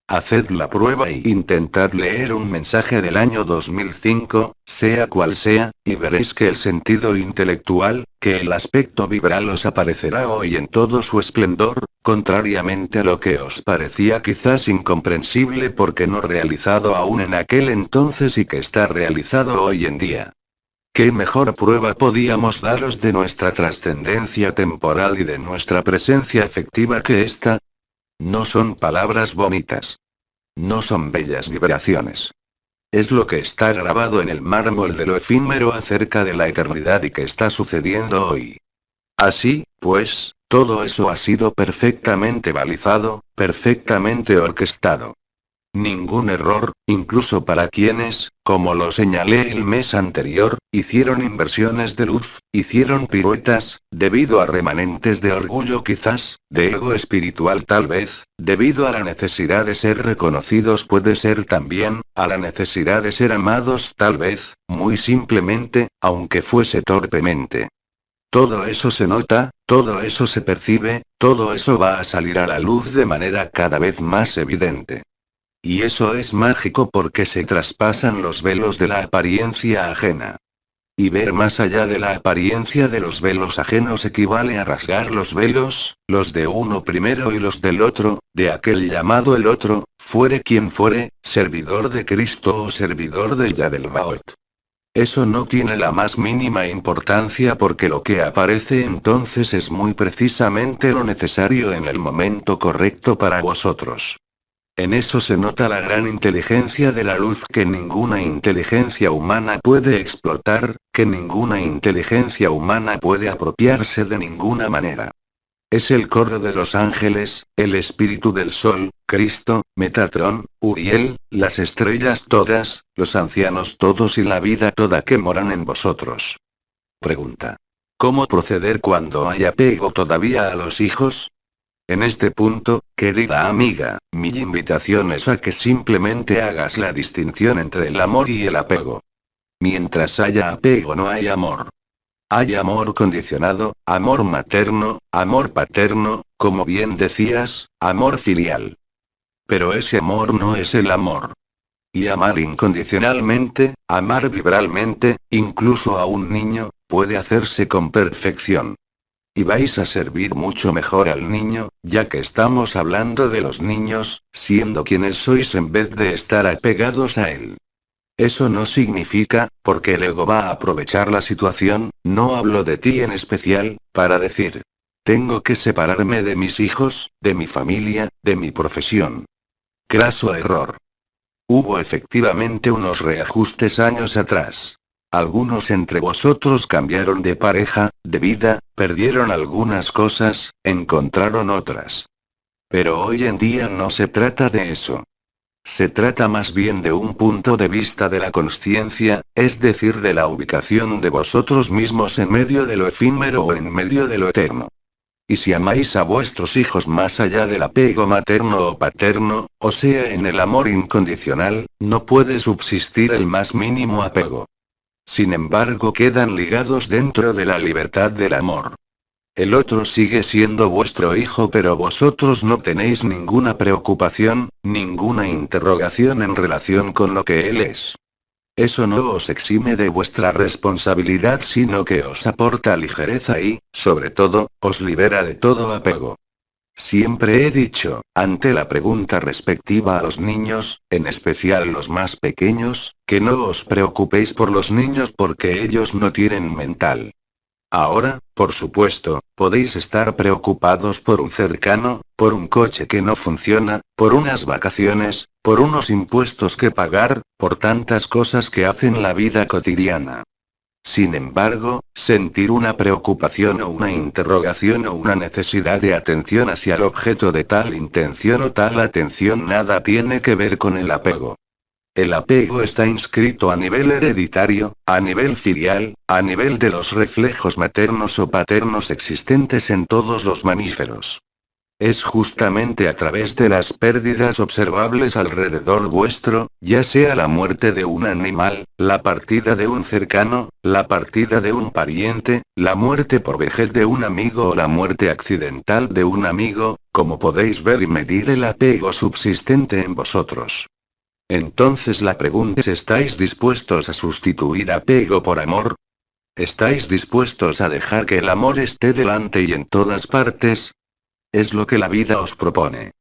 Haced la prueba y intentad leer un mensaje del año 2005, sea cual sea, y veréis que el sentido intelectual, que el aspecto vibral os aparecerá hoy en todo su esplendor, contrariamente a lo que os parecía quizás incomprensible porque no realizado aún en aquel entonces y que está realizado hoy en día. ¿Qué mejor prueba podíamos daros de nuestra trascendencia temporal y de nuestra presencia efectiva que esta? No son palabras bonitas. No son bellas vibraciones. Es lo que está grabado en el mármol de lo efímero acerca de la eternidad y que está sucediendo hoy. Así, pues, todo eso ha sido perfectamente balizado, perfectamente orquestado. Ningún error, incluso para quienes, como lo señalé el mes anterior, hicieron inversiones de luz, hicieron piruetas, debido a remanentes de orgullo quizás, de ego espiritual tal vez, debido a la necesidad de ser reconocidos puede ser también, a la necesidad de ser amados tal vez, muy simplemente, aunque fuese torpemente. Todo eso se nota, todo eso se percibe, todo eso va a salir a la luz de manera cada vez más evidente. Y eso es mágico porque se traspasan los velos de la apariencia ajena. Y ver más allá de la apariencia de los velos ajenos equivale a rasgar los velos, los de uno primero y los del otro, de aquel llamado el otro, fuere quien fuere, servidor de Cristo o servidor de Yadelbaot. Eso no tiene la más mínima importancia porque lo que aparece entonces es muy precisamente lo necesario en el momento correcto para vosotros. En eso se nota la gran inteligencia de la luz que ninguna inteligencia humana puede explotar, que ninguna inteligencia humana puede apropiarse de ninguna manera. Es el coro de los ángeles, el espíritu del sol, Cristo, Metatrón, Uriel, las estrellas todas, los ancianos todos y la vida toda que moran en vosotros. Pregunta. ¿Cómo proceder cuando hay apego todavía a los hijos? En este punto, querida amiga, mi invitación es a que simplemente hagas la distinción entre el amor y el apego. Mientras haya apego no hay amor. Hay amor condicionado, amor materno, amor paterno, como bien decías, amor filial. Pero ese amor no es el amor. y amar incondicionalmente, amar vibralmente, incluso a un niño, puede hacerse con perfección. Y vais a servir mucho mejor al niño, ya que estamos hablando de los niños, siendo quienes sois en vez de estar apegados a él. Eso no significa, porque el ego va a aprovechar la situación, no hablo de ti en especial, para decir, tengo que separarme de mis hijos, de mi familia, de mi profesión. Craso error. Hubo efectivamente unos reajustes años atrás. Algunos entre vosotros cambiaron de pareja, de vida, perdieron algunas cosas, encontraron otras. Pero hoy en día no se trata de eso. Se trata más bien de un punto de vista de la consciencia, es decir, de la ubicación de vosotros mismos en medio de lo efímero o en medio de lo eterno. Y si amáis a vuestros hijos más allá del apego materno o paterno, o sea en el amor incondicional, no puede subsistir el más mínimo apego. Sin embargo, quedan ligados dentro de la libertad del amor. El otro sigue siendo vuestro hijo, pero vosotros no tenéis ninguna preocupación, ninguna interrogación en relación con lo que él es. Eso no os exime de vuestra responsabilidad, sino que os aporta ligereza y, sobre todo, os libera de todo apego. Siempre he dicho, ante la pregunta respectiva a los niños, en especial los más pequeños, que no os preocupéis por los niños porque ellos no tienen mental. Ahora, por supuesto, podéis estar preocupados por un cercano, por un coche que no funciona, por unas vacaciones, por unos impuestos que pagar, por tantas cosas que hacen la vida cotidiana. Sin embargo, sentir una preocupación o una interrogación o una necesidad de atención hacia el objeto de tal intención o tal atención nada tiene que ver con el apego. El apego está inscrito a nivel hereditario, a nivel filial, a nivel de los reflejos maternos o paternos existentes en todos los mamíferos. Es justamente a través de las pérdidas observables alrededor vuestro, ya sea la muerte de un animal, la partida de un cercano, la partida de un pariente, la muerte por vejez de un amigo o la muerte accidental de un amigo, como podéis ver y medir el apego subsistente en vosotros. Entonces la pregunta es: ¿estáis dispuestos a sustituir apego por amor? ¿Estáis dispuestos a dejar que el amor esté delante y en todas partes? Es lo que la vida os propone.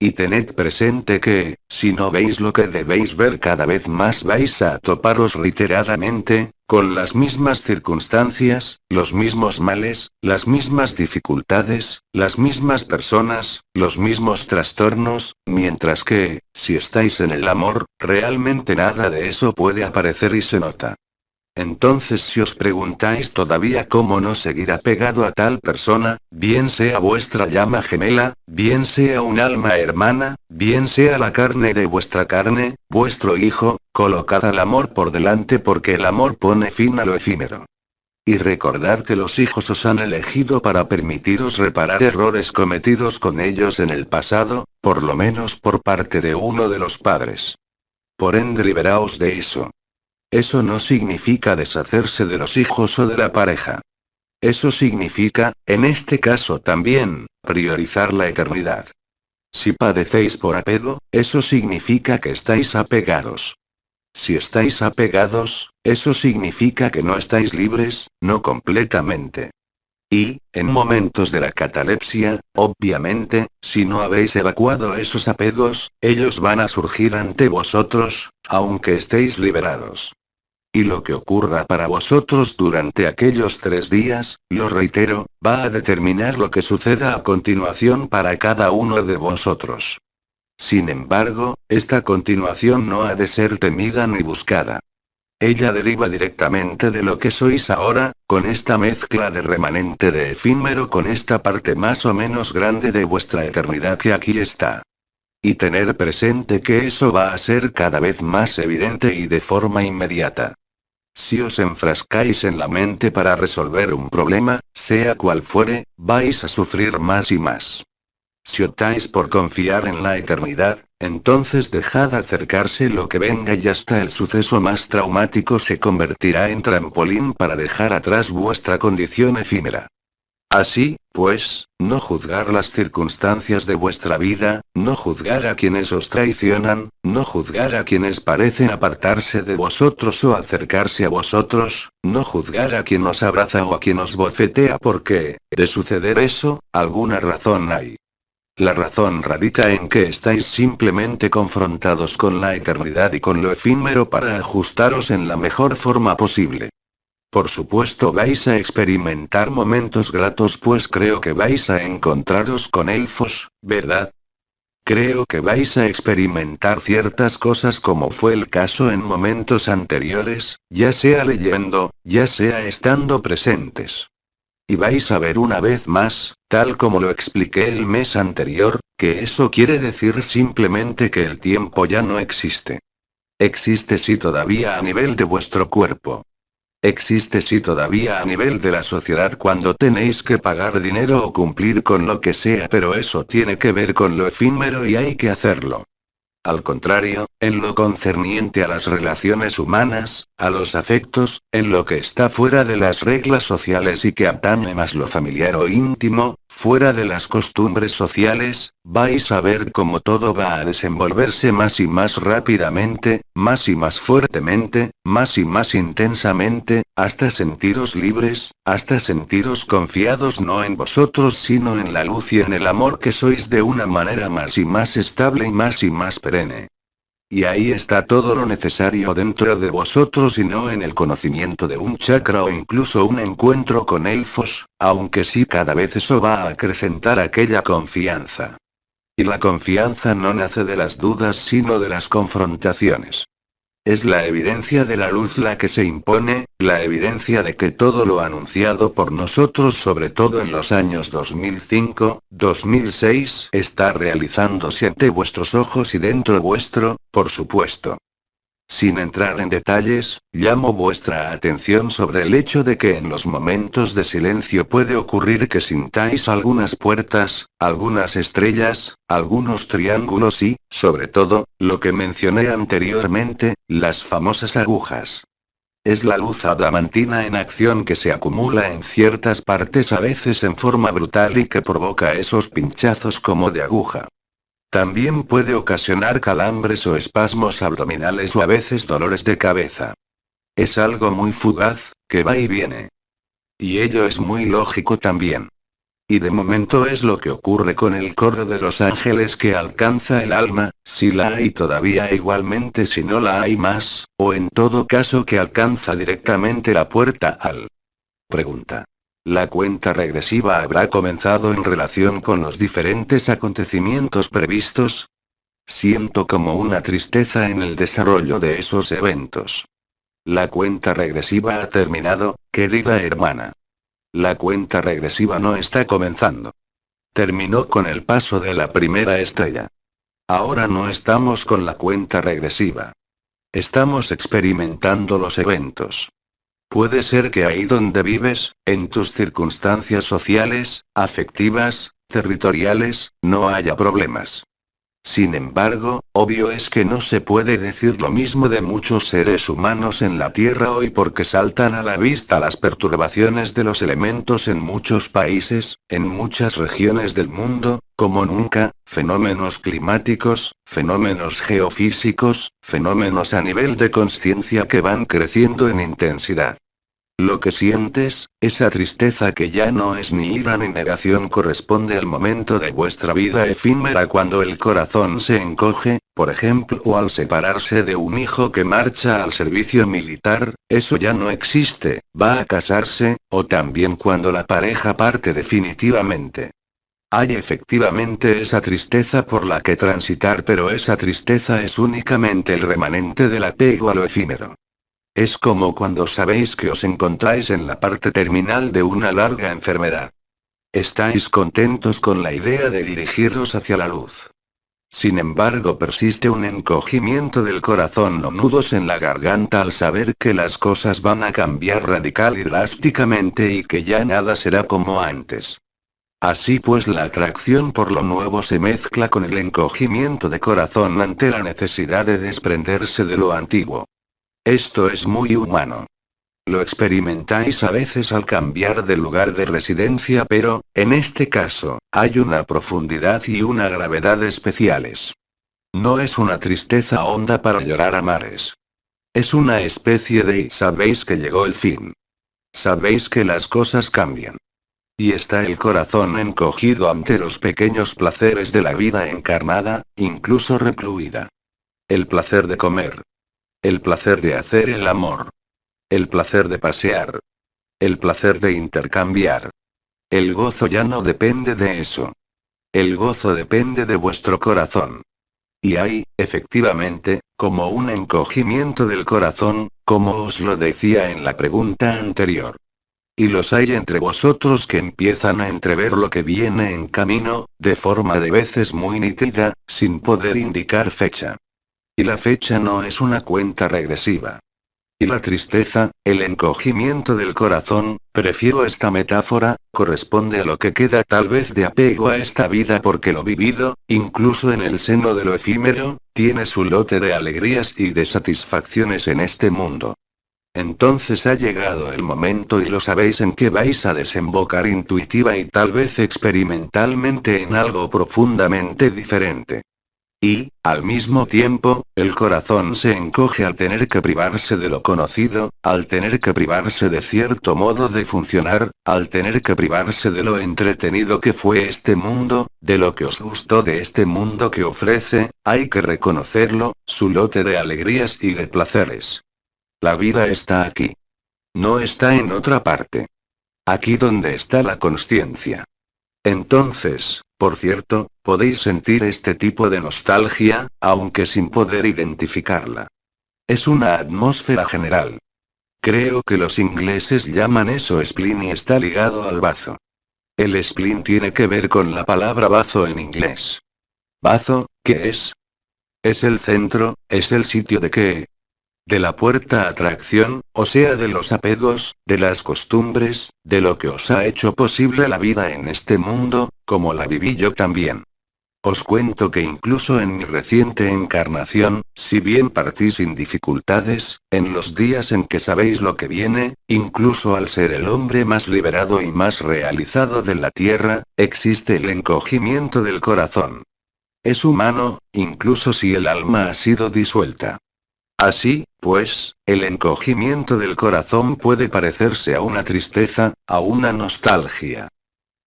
Y tened presente que, si no veis lo que debéis ver, cada vez más vais a toparos reiteradamente, con las mismas circunstancias, los mismos males, las mismas dificultades, las mismas personas, los mismos trastornos, mientras que, si estáis en el amor, realmente nada de eso puede aparecer y se nota. Entonces, si os preguntáis todavía cómo no seguir apegado a tal persona, bien sea vuestra llama gemela, bien sea un alma hermana, bien sea la carne de vuestra carne, vuestro hijo, colocad al amor por delante porque el amor pone fin a lo efímero. Y recordad que los hijos os han elegido para permitiros reparar errores cometidos con ellos en el pasado, por lo menos por parte de uno de los padres. Por ende, liberaos de eso. Eso no significa deshacerse de los hijos o de la pareja. Eso significa, en este caso también, priorizar la eternidad. Si padecéis por apego, eso significa que estáis apegados. Si estáis apegados, eso significa que no estáis libres, no completamente. Y, en momentos de la catalepsia, obviamente, si no habéis evacuado esos apegos, ellos van a surgir ante vosotros, aunque estéis liberados. Y lo que ocurra para vosotros durante aquellos 3 días, lo reitero, va a determinar lo que suceda a continuación para cada uno de vosotros. Sin embargo, esta continuación no ha de ser temida ni buscada. Ella deriva directamente de lo que sois ahora, con esta mezcla de remanente de efímero con esta parte más o menos grande de vuestra eternidad que aquí está. Y tener presente que eso va a ser cada vez más evidente y de forma inmediata. Si os enfrascáis en la mente para resolver un problema, sea cual fuere, vais a sufrir más y más. Si optáis por confiar en la eternidad, entonces dejad acercarse lo que venga y hasta el suceso más traumático se convertirá en trampolín para dejar atrás vuestra condición efímera. Así, pues, no juzgar las circunstancias de vuestra vida, no juzgar a quienes os traicionan, no juzgar a quienes parecen apartarse de vosotros o acercarse a vosotros, no juzgar a quien os abraza o a quien os bofetea porque, de suceder eso, alguna razón hay. La razón radica en que estáis simplemente confrontados con la eternidad y con lo efímero para ajustaros en la mejor forma posible. Por supuesto vais a experimentar momentos gratos pues creo que vais a encontraros con elfos, ¿verdad? Creo que vais a experimentar ciertas cosas como fue el caso en momentos anteriores, ya sea leyendo, ya sea estando presentes. Y vais a ver una vez más, tal como lo expliqué el mes anterior, que eso quiere decir simplemente que el tiempo ya no existe. Existe sí todavía a nivel de vuestro cuerpo. Existe sí todavía a nivel de la sociedad cuando tenéis que pagar dinero o cumplir con lo que sea, pero eso tiene que ver con lo efímero y hay que hacerlo. Al contrario, en lo concerniente a las relaciones humanas, a los afectos, en lo que está fuera de las reglas sociales y que atañe más lo familiar o íntimo, fuera de las costumbres sociales, vais a ver cómo todo va a desenvolverse más y más rápidamente, más y más fuertemente, más y más intensamente, hasta sentiros libres, hasta sentiros confiados no en vosotros sino en la luz y en el amor que sois de una manera más y más estable y más perenne. Y ahí está todo lo necesario dentro de vosotros y no en el conocimiento de un chakra o incluso un encuentro con elfos, aunque sí cada vez eso va a acrecentar aquella confianza. Y la confianza no nace de las dudas sino de las confrontaciones. Es la evidencia de la luz la que se impone, la evidencia de que todo lo anunciado por nosotros sobre todo en los años 2005, 2006, está realizándose ante vuestros ojos y dentro vuestro, por supuesto. Sin entrar en detalles, llamo vuestra atención sobre el hecho de que en los momentos de silencio puede ocurrir que sintáis algunas puertas, algunas estrellas, algunos triángulos y, sobre todo, lo que mencioné anteriormente, las famosas agujas. Es la luz adamantina en acción que se acumula en ciertas partes a veces en forma brutal y que provoca esos pinchazos como de aguja. También puede ocasionar calambres o espasmos abdominales o a veces dolores de cabeza. Es algo muy fugaz, que va y viene. Y ello es muy lógico también. Y de momento es lo que ocurre con el coro de los ángeles que alcanza el alma, si la hay todavía igualmente si no la hay más, o en todo caso que alcanza directamente la puerta al. Pregunta. ¿La cuenta regresiva habrá comenzado en relación con los diferentes acontecimientos previstos? Siento como una tristeza en el desarrollo de esos eventos. La cuenta regresiva ha terminado, querida hermana. La cuenta regresiva no está comenzando. Terminó con el paso de la primera estrella. Ahora no estamos con la cuenta regresiva. Estamos experimentando los eventos. Puede ser que ahí donde vives, en tus circunstancias sociales, afectivas, territoriales, no haya problemas. Sin embargo, obvio es que no se puede decir lo mismo de muchos seres humanos en la Tierra hoy porque saltan a la vista las perturbaciones de los elementos en muchos países, en muchas regiones del mundo, como nunca, fenómenos climáticos, fenómenos geofísicos, fenómenos a nivel de conciencia que van creciendo en intensidad. Lo que sientes, esa tristeza que ya no es ni ira ni negación corresponde al momento de vuestra vida efímera cuando el corazón se encoge, por ejemplo, o al separarse de un hijo que marcha al servicio militar, eso ya no existe, va a casarse, o también cuando la pareja parte definitivamente. Hay efectivamente esa tristeza por la que transitar, pero esa tristeza es únicamente el remanente del apego a lo efímero. Es como cuando sabéis que os encontráis en la parte terminal de una larga enfermedad. Estáis contentos con la idea de dirigiros hacia la luz. Sin embargo, persiste un encogimiento del corazón o nudos en la garganta al saber que las cosas van a cambiar radical y drásticamente y que ya nada será como antes. Así pues, la atracción por lo nuevo se mezcla con el encogimiento de corazón ante la necesidad de desprenderse de lo antiguo. Esto es muy humano. Lo experimentáis a veces al cambiar de lugar de residencia, pero, en este caso, hay una profundidad y una gravedad especiales. No es una tristeza honda para llorar a mares. Es una especie de sabéis que llegó el fin. Sabéis que las cosas cambian. Y está el corazón encogido ante los pequeños placeres de la vida encarnada, incluso recluida. El placer de comer. El placer de hacer el amor. El placer de pasear. El placer de intercambiar. El gozo ya no depende de eso. El gozo depende de vuestro corazón. Y hay, efectivamente, como un encogimiento del corazón, como os lo decía en la pregunta anterior. Y los hay entre vosotros que empiezan a entrever lo que viene en camino, de forma de veces muy nítida, sin poder indicar fecha. Y la fecha no es una cuenta regresiva. Y la tristeza, el encogimiento del corazón, prefiero esta metáfora, corresponde a lo que queda tal vez de apego a esta vida porque lo vivido, incluso en el seno de lo efímero, tiene su lote de alegrías y de satisfacciones en este mundo. Entonces ha llegado el momento y lo sabéis en que vais a desembocar intuitiva y tal vez experimentalmente en algo profundamente diferente. Y, al mismo tiempo, el corazón se encoge al tener que privarse de lo conocido, al tener que privarse de cierto modo de funcionar, al tener que privarse de lo entretenido que fue este mundo, de lo que os gustó de este mundo que ofrece, hay que reconocerlo, su lote de alegrías y de placeres. La vida está aquí. No está en otra parte. Aquí donde está la consciencia. Entonces, por cierto, podéis sentir este tipo de nostalgia, aunque sin poder identificarla. Es una atmósfera general. Creo que los ingleses llaman eso spleen y está ligado al bazo. El spleen tiene que ver con la palabra bazo en inglés. ¿Bazo, qué es? Es el centro, es el sitio de qué. De la puerta atracción, o sea de los apegos, de las costumbres, de lo que os ha hecho posible la vida en este mundo, como la viví yo también. Os cuento que incluso en mi reciente encarnación, si bien partí sin dificultades, en los días en que sabéis lo que viene, incluso al ser el hombre más liberado y más realizado de la tierra, existe el encogimiento del corazón. Es humano, incluso si el alma ha sido disuelta. Así, pues, el encogimiento del corazón puede parecerse a una tristeza, a una nostalgia.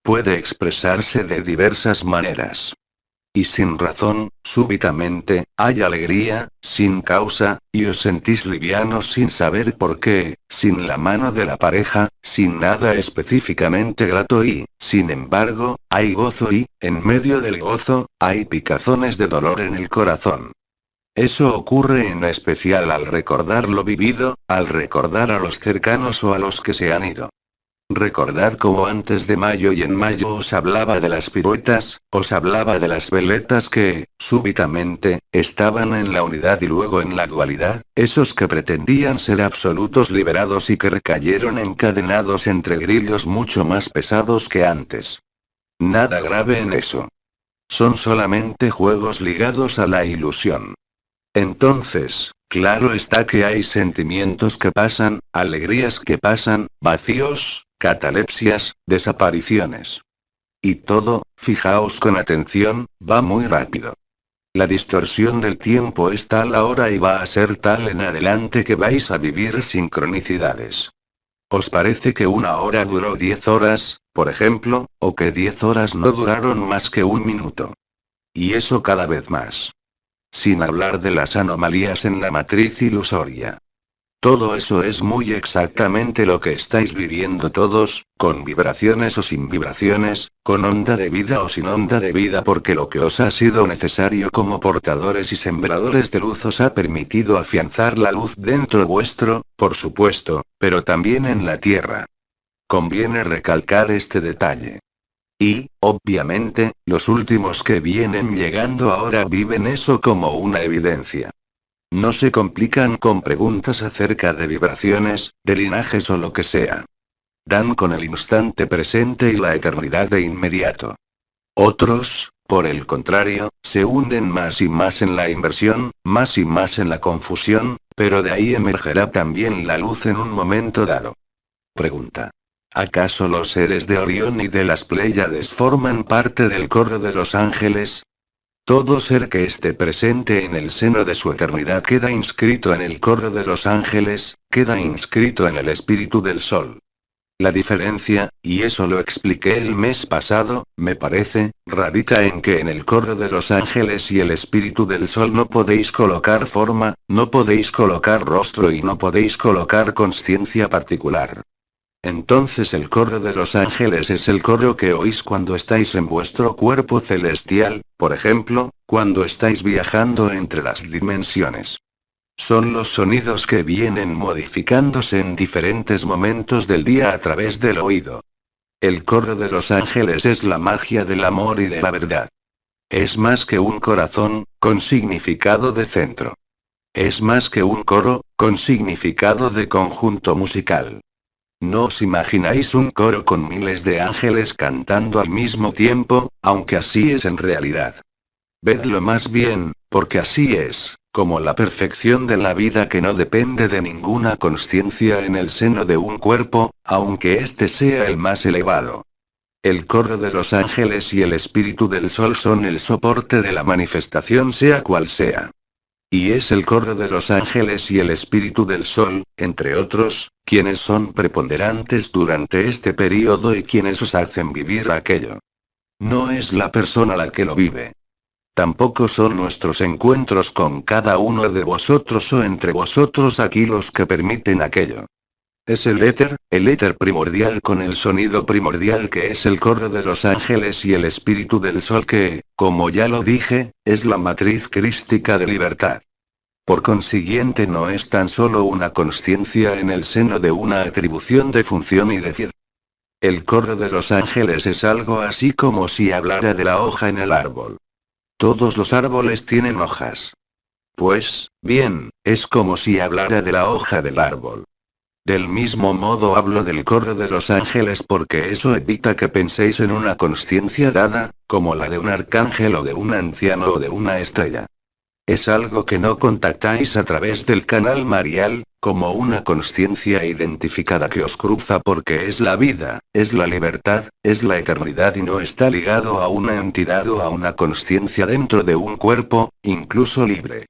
Puede expresarse de diversas maneras. Y sin razón, súbitamente, hay alegría, sin causa, y os sentís livianos sin saber por qué, sin la mano de la pareja, sin nada específicamente grato y, sin embargo, hay gozo y, en medio del gozo, hay picazones de dolor en el corazón. Eso ocurre en especial al recordar lo vivido, al recordar a los cercanos o a los que se han ido. Recordad como antes de mayo y en mayo os hablaba de las piruetas, os hablaba de las veletas que, súbitamente, estaban en la unidad y luego en la dualidad, esos que pretendían ser absolutos liberados y que recayeron encadenados entre grillos mucho más pesados que antes. Nada grave en eso. Son solamente juegos ligados a la ilusión. Entonces, claro está que hay sentimientos que pasan, alegrías que pasan, vacíos, catalepsias, desapariciones. Y todo, fijaos con atención, va muy rápido. La distorsión del tiempo es tal ahora y va a ser tal en adelante que vais a vivir sincronicidades. ¿Os parece que una hora duró 10 horas, por ejemplo, o que 10 horas no duraron más que un minuto? Y eso cada vez más. Sin hablar de las anomalías en la matriz ilusoria. Todo eso es muy exactamente lo que estáis viviendo todos, con vibraciones o sin vibraciones, con onda de vida o sin onda de vida porque lo que os ha sido necesario como portadores y sembradores de luz os ha permitido afianzar la luz dentro vuestro, por supuesto, pero también en la tierra. Conviene recalcar este detalle. Y, obviamente, los últimos que vienen llegando ahora viven eso como una evidencia. No se complican con preguntas acerca de vibraciones, de linajes o lo que sea. Dan con el instante presente y la eternidad de inmediato. Otros, Por el contrario, se hunden más y más en la inversión, más y más en la confusión, pero de ahí emergerá también la luz en un momento dado. Pregunta. ¿Acaso los seres de Orión y de las Pléyades forman parte del coro de los ángeles? Todo ser que esté presente en el seno de su eternidad queda inscrito en el coro de los ángeles, queda inscrito en el espíritu del sol. La diferencia, y eso lo expliqué el mes pasado, me parece, radica en que en el coro de los ángeles y el espíritu del sol no podéis colocar forma, no podéis colocar rostro y no podéis colocar consciencia particular. Entonces el coro de los ángeles es el coro que oís cuando estáis en vuestro cuerpo celestial, por ejemplo, cuando estáis viajando entre las dimensiones. Son los sonidos que vienen modificándose en diferentes momentos del día a través del oído. El coro de los ángeles es la magia del amor y de la verdad. Es más que un corazón, con significado de centro. Es más que un coro, con significado de conjunto musical. No os imagináis un coro con miles de ángeles cantando al mismo tiempo, aunque así es en realidad. Vedlo más bien, porque así es, como la perfección de la vida que no depende de ninguna consciencia en el seno de un cuerpo, aunque éste sea el más elevado. El coro de los ángeles y el espíritu del sol son el soporte de la manifestación sea cual sea. Y es el coro de los ángeles y el espíritu del sol, entre otros, quienes son preponderantes durante este período y quienes os hacen vivir aquello. No es la persona la que lo vive. Tampoco son nuestros encuentros con cada uno de vosotros o entre vosotros aquí los que permiten aquello. Es el éter primordial con el sonido primordial que es el coro de los ángeles y el espíritu del sol que, como ya lo dije, es la matriz crística de libertad. Por consiguiente no es tan solo una consciencia en el seno de una atribución de función y decir. El coro de los ángeles es algo así como si hablara de la hoja en el árbol. Todos los árboles tienen hojas. Pues, bien, es como si hablara de la hoja del árbol. Del mismo modo hablo del coro de los ángeles porque eso evita que penséis en una consciencia dada, como la de un arcángel o de un anciano o de una estrella. Es algo que no contactáis a través del canal marial, como una consciencia identificada que os cruza porque es la vida, es la libertad, es la eternidad y no está ligado a una entidad o a una consciencia dentro de un cuerpo, incluso libre.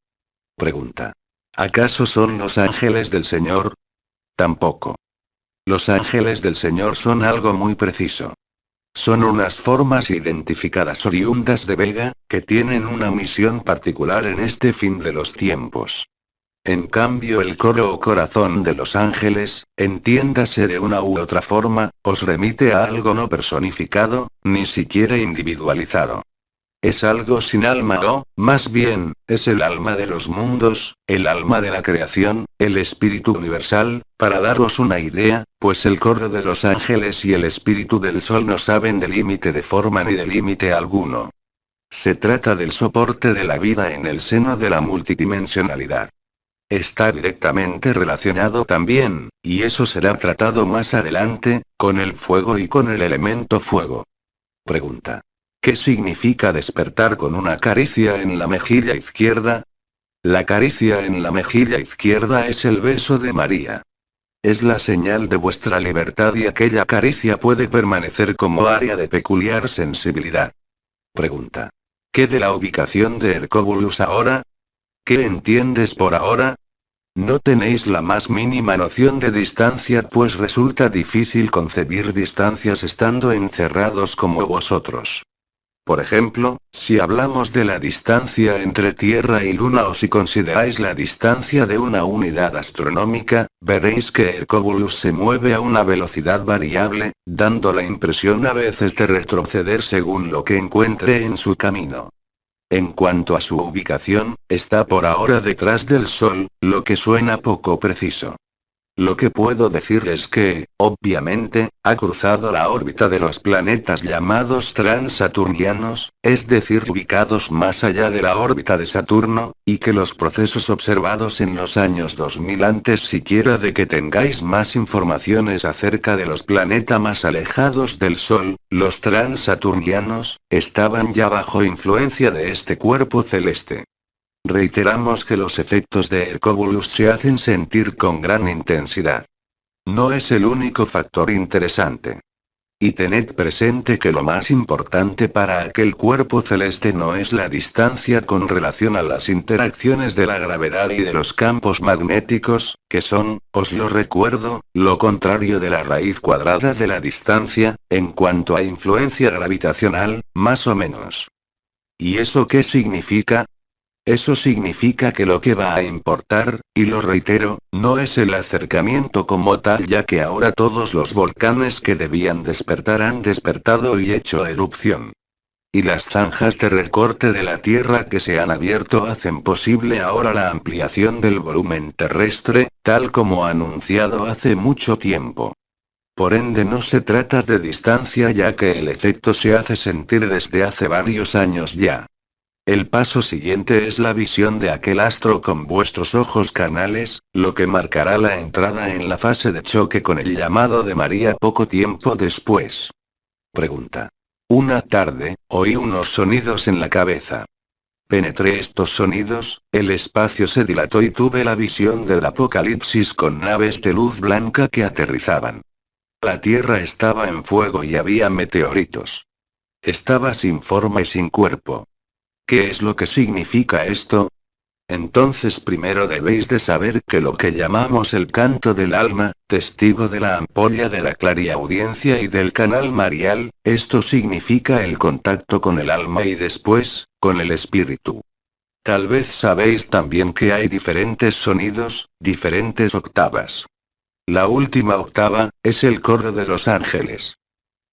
Pregunta. ¿Acaso son los ángeles del Señor? Tampoco. Los ángeles del Señor son algo muy preciso. Son unas formas identificadas oriundas de Vega, que tienen una misión particular en este fin de los tiempos. En cambio el coro o corazón de los ángeles, entiéndase de una u otra forma, os remite a algo no personificado, ni siquiera individualizado. Es algo sin alma o, más bien, es el alma de los mundos, el alma de la creación, el espíritu universal, para daros una idea, pues el coro de los ángeles y el espíritu del sol no saben de límite de forma ni de límite alguno. Se trata del soporte de la vida en el seno de la multidimensionalidad. Está directamente relacionado también, y eso será tratado más adelante, con el fuego y con el elemento fuego. Pregunta. ¿Qué significa despertar con una caricia en la mejilla izquierda? La caricia en la mejilla izquierda es el beso de María. Es la señal de vuestra libertad y aquella caricia puede permanecer como área de peculiar sensibilidad. Pregunta. ¿Qué de la ubicación de Hercóbulus ahora? ¿Qué entiendes por ahora? No tenéis la más mínima noción de distancia pues resulta difícil concebir distancias estando encerrados como vosotros. Por ejemplo, si hablamos de la distancia entre Tierra y Luna o si consideráis la distancia de una unidad astronómica, veréis que Hercóbulus se mueve a una velocidad variable, dando la impresión a veces de retroceder según lo que encuentre en su camino. En cuanto a su ubicación, está por ahora detrás del Sol, lo que suena poco preciso. Lo que puedo decir es que, obviamente, ha cruzado la órbita de los planetas llamados transaturnianos, es decir, ubicados más allá de la órbita de Saturno, y que los procesos observados en los años 2000 antes siquiera de que tengáis más informaciones acerca de los planetas más alejados del Sol, los transaturnianos, estaban ya bajo influencia de este cuerpo celeste. Reiteramos que los efectos de Hercóbulus se hacen sentir con gran intensidad. No es el único factor interesante. Y tened presente que lo más importante para aquel cuerpo celeste no es la distancia con relación a las interacciones de la gravedad y de los campos magnéticos, que son, os lo recuerdo, lo contrario de la raíz cuadrada de la distancia, en cuanto a influencia gravitacional, más o menos. ¿Y eso qué significa? Eso significa que lo que va a importar, y lo reitero, no es el acercamiento como tal, ya que ahora todos los volcanes que debían despertar han despertado y hecho erupción. Y las zanjas de recorte de la Tierra que se han abierto hacen posible ahora la ampliación del volumen terrestre, tal como anunciado hace mucho tiempo. Por ende no se trata de distancia, ya que el efecto se hace sentir desde hace varios años ya. El paso siguiente es la visión de aquel astro con vuestros ojos canales, lo que marcará la entrada en la fase de choque con el llamado de María poco tiempo después. Pregunta. Una tarde, oí unos sonidos en la cabeza. Penetré estos sonidos, el espacio se dilató y tuve la visión del apocalipsis con naves de luz blanca que aterrizaban. La Tierra estaba en fuego y había meteoritos. Estaba sin forma y sin cuerpo. ¿Qué es lo que significa esto? Entonces primero debéis de saber que lo que llamamos el canto del alma, testigo de la ampolla de la clariaudiencia y del canal marial, esto significa el contacto con el alma y después, con el espíritu. Tal vez sabéis también que hay diferentes sonidos, diferentes octavas. La última octava, es el coro de los ángeles.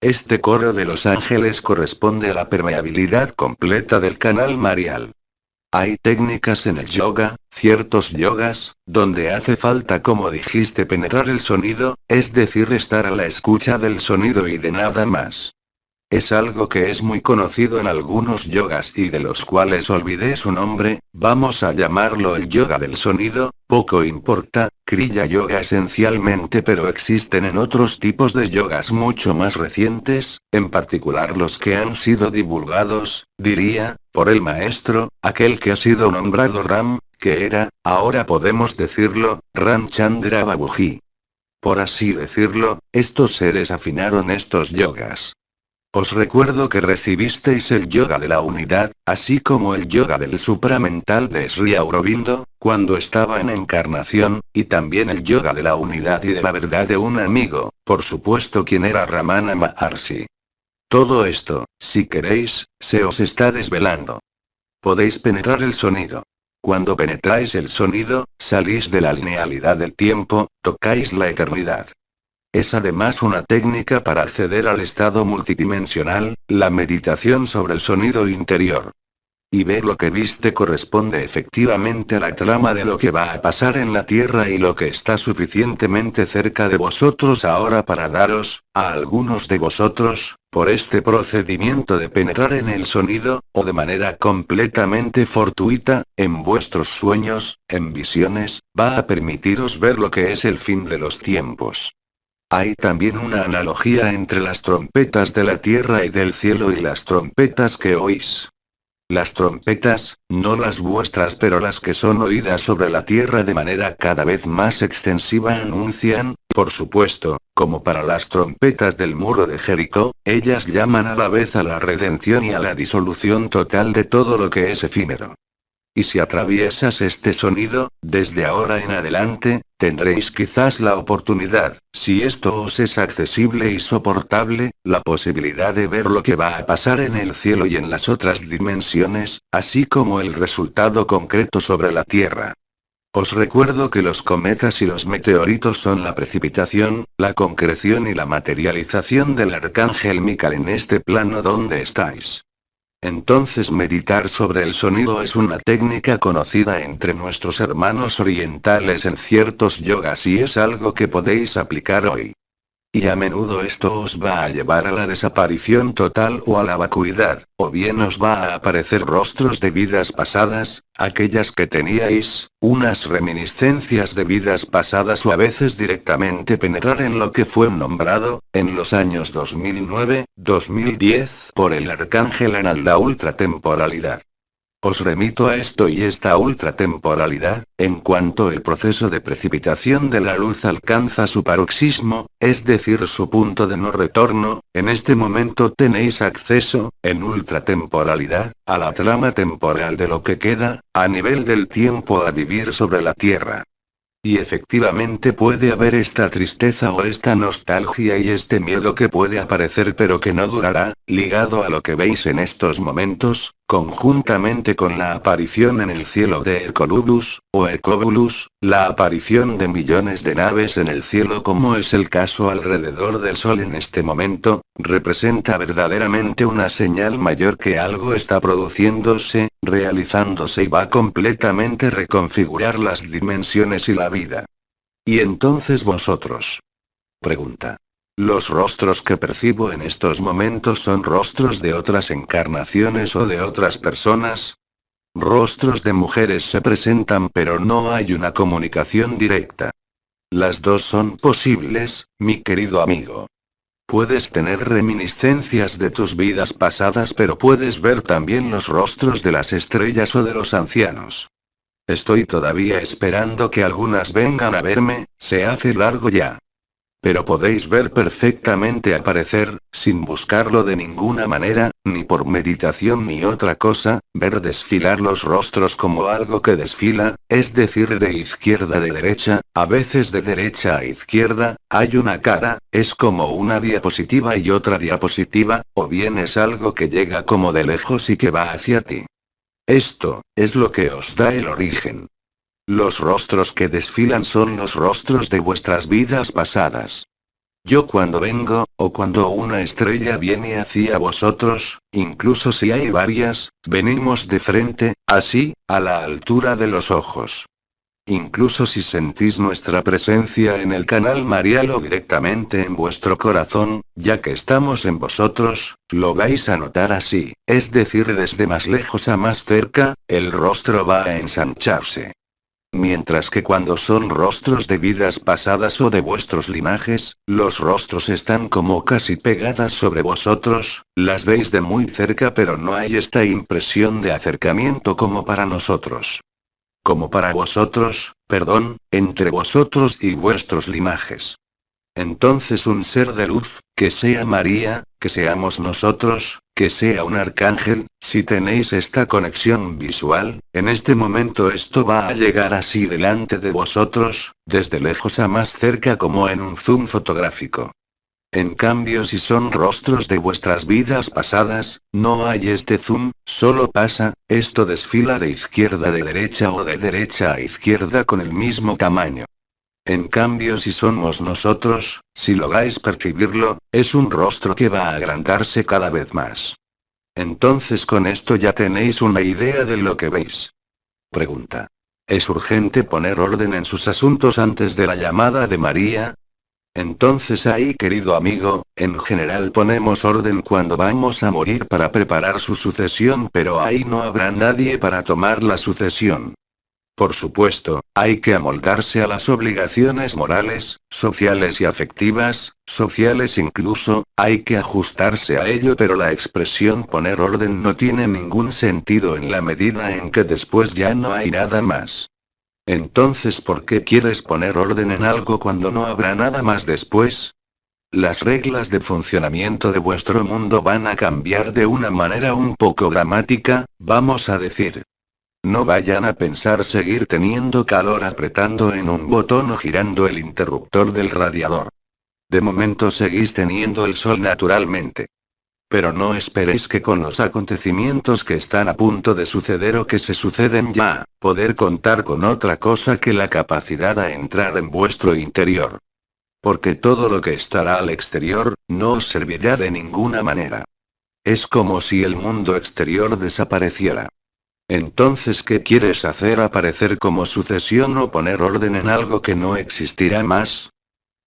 Este coro de los ángeles corresponde a la permeabilidad completa del canal marial. Hay técnicas en el yoga, ciertos yogas, donde hace falta, como dijiste, penetrar el sonido, es decir, estar a la escucha del sonido y de nada más. Es algo que es muy conocido en algunos yogas y de los cuales olvidé su nombre, vamos a llamarlo el yoga del sonido, poco importa, Kriya Yoga esencialmente, pero existen en otros tipos de yogas mucho más recientes, en particular los que han sido divulgados, diría, por el maestro, aquel que ha sido nombrado Ram, que era, ahora podemos decirlo, Ramchandra Babuji. Por así decirlo, estos seres afinaron estos yogas. Os recuerdo que recibisteis el yoga de la unidad, así como el yoga del supramental de Sri Aurobindo, cuando estaba en encarnación, y también el yoga de la unidad y de la verdad de un amigo, por supuesto quien era Ramana Maharshi. Todo esto, si queréis, se os está desvelando. Podéis penetrar el sonido. Cuando penetráis el sonido, salís de la linealidad del tiempo, tocáis la eternidad. Es además una técnica para acceder al estado multidimensional, la meditación sobre el sonido interior. Y ver lo que viste corresponde efectivamente a la trama de lo que va a pasar en la Tierra y lo que está suficientemente cerca de vosotros ahora para daros, a algunos de vosotros, por este procedimiento de penetrar en el sonido, o de manera completamente fortuita, en vuestros sueños, en visiones, va a permitiros ver lo que es el fin de los tiempos. Hay también una analogía entre las trompetas de la tierra y del cielo y las trompetas que oís. Las trompetas, no las vuestras pero las que son oídas sobre la tierra de manera cada vez más extensiva anuncian, por supuesto, como para las trompetas del muro de Jericó, ellas llaman a la vez a la redención y a la disolución total de todo lo que es efímero. Y si atraviesas este sonido, desde ahora en adelante, tendréis quizás la oportunidad, si esto os es accesible y soportable, la posibilidad de ver lo que va a pasar en el cielo y en las otras dimensiones, así como el resultado concreto sobre la Tierra. Os recuerdo que los cometas y los meteoritos son la precipitación, la concreción y la materialización del arcángel Micael en este plano donde estáis. Entonces meditar sobre el sonido es una técnica conocida entre nuestros hermanos orientales en ciertos yogas y es algo que podéis aplicar hoy. Y a menudo esto os va a llevar a la desaparición total o a la vacuidad, o bien os va a aparecer rostros de vidas pasadas, aquellas que teníais, unas reminiscencias de vidas pasadas o a veces directamente penetrar en lo que fue nombrado, en los años 2009-2010, por el arcángel Anal la ultratemporalidad. Os remito a esto y esta ultratemporalidad, en cuanto el proceso de precipitación de la luz alcanza su paroxismo, es decir su punto de no retorno, en este momento tenéis acceso, en ultratemporalidad, a la trama temporal de lo que queda, a nivel del tiempo a vivir sobre la Tierra. Y efectivamente puede haber esta tristeza o esta nostalgia y este miedo que puede aparecer pero que no durará, ligado a lo que veis en estos momentos, conjuntamente con la aparición en el cielo de Ecolubus, o Ecobulus, la aparición de millones de naves en el cielo como es el caso alrededor del Sol en este momento, representa verdaderamente una señal mayor que algo está produciéndose, realizándose y va completamente reconfigurar las dimensiones y la vida. ¿Y entonces vosotros? Pregunta. ¿Los rostros que percibo en estos momentos son rostros de otras encarnaciones o de otras personas? Rostros de mujeres se presentan pero no hay una comunicación directa. Las dos son posibles, mi querido amigo. Puedes tener reminiscencias de tus vidas pasadas pero puedes ver también los rostros de las estrellas o de los ancianos. Estoy todavía esperando que algunas vengan a verme, se hace largo ya. Pero podéis ver perfectamente aparecer, sin buscarlo de ninguna manera, ni por meditación ni otra cosa, ver desfilar los rostros como algo que desfila, es decir de izquierda a derecha, a veces de derecha a izquierda, hay una cara, es como una diapositiva y otra diapositiva, o bien es algo que llega como de lejos y que va hacia ti. Esto, es lo que os da el origen. Los rostros que desfilan son los rostros de vuestras vidas pasadas. Yo cuando vengo, o cuando una estrella viene hacia vosotros, incluso si hay varias, venimos de frente, así, a la altura de los ojos. Incluso si sentís nuestra presencia en el canal marial o directamente en vuestro corazón, ya que estamos en vosotros, lo vais a notar así, es decir desde más lejos a más cerca, el rostro va a ensancharse. Mientras que cuando son rostros de vidas pasadas o de vuestros linajes, los rostros están como casi pegadas sobre vosotros, las veis de muy cerca pero no hay esta impresión de acercamiento como para nosotros. Como para vosotros, perdón, entre vosotros y vuestros linajes. Entonces un ser de luz, que sea María, que seamos nosotros, que sea un arcángel, si tenéis esta conexión visual, en este momento esto va a llegar así delante de vosotros, desde lejos a más cerca como en un zoom fotográfico. En cambio si son rostros de vuestras vidas pasadas, no hay este zoom, solo pasa, esto desfila de izquierda a derecha o de derecha a izquierda con el mismo tamaño. En cambio si somos nosotros, si lográis percibirlo, es un rostro que va a agrandarse cada vez más. Entonces con esto ya tenéis una idea de lo que veis. Pregunta. ¿Es urgente poner orden en sus asuntos antes de la llamada de María? Entonces ahí querido amigo, en general ponemos orden cuando vamos a morir para preparar su sucesión pero ahí no habrá nadie para tomar la sucesión. Por supuesto, hay que amoldarse a las obligaciones morales, sociales y afectivas, sociales incluso, hay que ajustarse a ello pero la expresión poner orden no tiene ningún sentido en la medida en que después ya no hay nada más. Entonces ¿por qué quieres poner orden en algo cuando no habrá nada más después? Las reglas de funcionamiento de vuestro mundo van a cambiar de una manera un poco dramática, vamos a decir. No vayan a pensar seguir teniendo calor apretando en un botón o girando el interruptor del radiador. De momento seguís teniendo el sol naturalmente. Pero no esperéis que con los acontecimientos que están a punto de suceder o que se suceden ya, poder contar con otra cosa que la capacidad a entrar en vuestro interior. Porque todo lo que estará al exterior, no os servirá de ninguna manera. Es como si el mundo exterior desapareciera. Entonces, ¿qué quieres hacer aparecer como sucesión o poner orden en algo que no existirá más?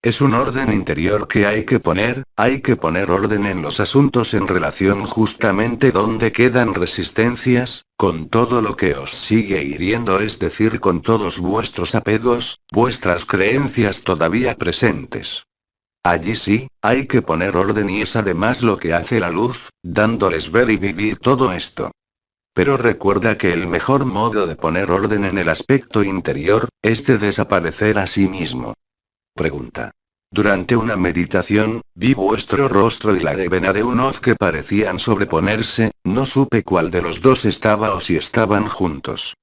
Es un orden interior que hay que poner orden en los asuntos en relación justamente donde quedan resistencias, con todo lo que os sigue hiriendo, es decir, con todos vuestros apegos, vuestras creencias todavía presentes. Allí sí, hay que poner orden y es además lo que hace la luz, dándoles ver y vivir todo esto. Pero recuerda que el mejor modo de poner orden en el aspecto interior, es de desaparecer a sí mismo. Pregunta. Durante una meditación, vi vuestro rostro y la de Benadeunoz que parecían sobreponerse, no supe cuál de los dos estaba o si estaban juntos.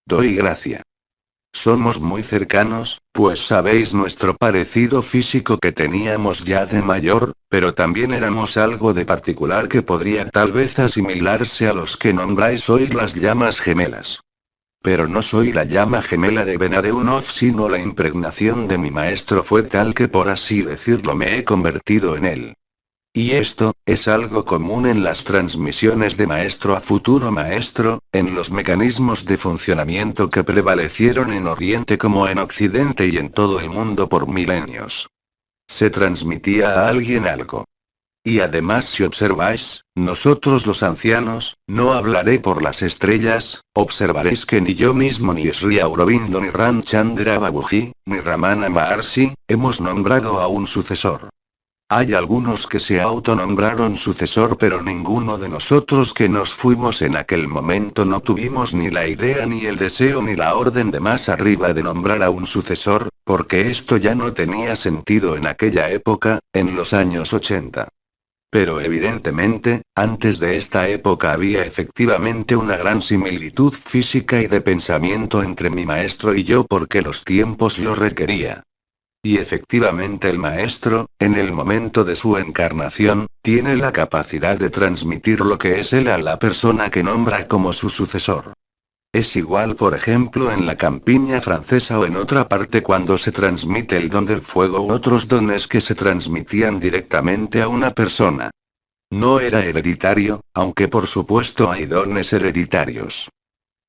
Doy gracia. Somos muy cercanos, pues sabéis nuestro parecido físico que teníamos ya de mayor, pero también éramos algo de particular que podría tal vez asimilarse a los que nombráis hoy las llamas gemelas. Pero no soy la llama gemela de Benadeunoz, sino la impregnación de mi maestro fue tal que por así decirlo me he convertido en él. Y esto, es algo común en las transmisiones de maestro a futuro maestro, en los mecanismos de funcionamiento que prevalecieron en Oriente como en Occidente y en todo el mundo por milenios. Se transmitía a alguien algo. Y además, si observáis, nosotros los ancianos, no hablaré por las estrellas, observaréis que ni yo mismo ni Sri Aurobindo ni Ramchandra Babuji, ni Ramana Maharshi, hemos nombrado a un sucesor. Hay algunos que se autonombraron sucesor, pero ninguno de nosotros que nos fuimos en aquel momento no tuvimos ni la idea ni el deseo ni la orden de más arriba de nombrar a un sucesor, porque esto ya no tenía sentido en aquella época, en los años 80. Pero evidentemente, antes de esta época había efectivamente una gran similitud física y de pensamiento entre mi maestro y yo porque los tiempos lo requería. Y efectivamente el maestro, en el momento de su encarnación, tiene la capacidad de transmitir lo que es él a la persona que nombra como su sucesor. Es igual, por ejemplo, en la campiña francesa o en otra parte cuando se transmite el don del fuego u otros dones que se transmitían directamente a una persona. No era hereditario, aunque por supuesto hay dones hereditarios.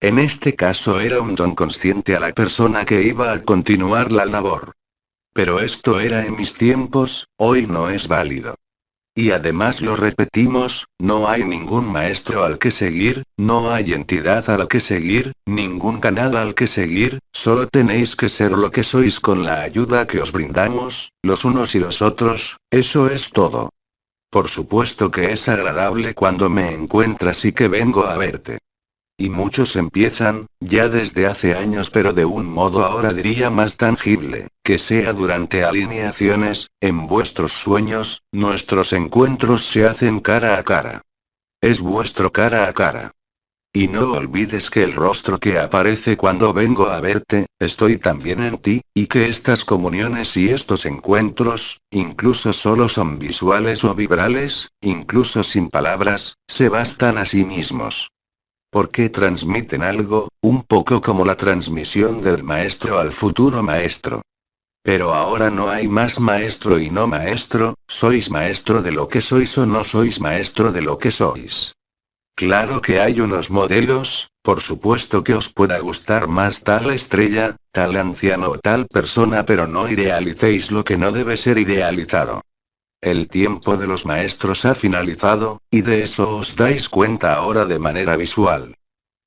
En este caso era un don consciente a la persona que iba a continuar la labor. Pero esto era en mis tiempos, hoy no es válido. Y además lo repetimos, no hay ningún maestro al que seguir, no hay entidad a la que seguir, ningún canal al que seguir, solo tenéis que ser lo que sois con la ayuda que os brindamos, los unos y los otros, eso es todo. Por supuesto que es agradable cuando me encuentras y que vengo a verte. Y muchos empiezan, ya desde hace años, pero de un modo ahora diría más tangible, que sea durante alineaciones, en vuestros sueños, nuestros encuentros se hacen cara a cara. Es vuestro cara a cara. Y no olvides que el rostro que aparece cuando vengo a verte, estoy también en ti, y que estas comuniones y estos encuentros, incluso solo son visuales o vibrales, incluso sin palabras, se bastan a sí mismos. Porque transmiten algo, un poco como la transmisión del maestro al futuro maestro. Pero ahora no hay más maestro y no maestro, sois maestro de lo que sois o no sois maestro de lo que sois. Claro que hay unos modelos, por supuesto que os pueda gustar más tal estrella, tal anciano o tal persona, pero no idealicéis lo que no debe ser idealizado. El tiempo de los maestros ha finalizado, y de eso os dais cuenta ahora de manera visual.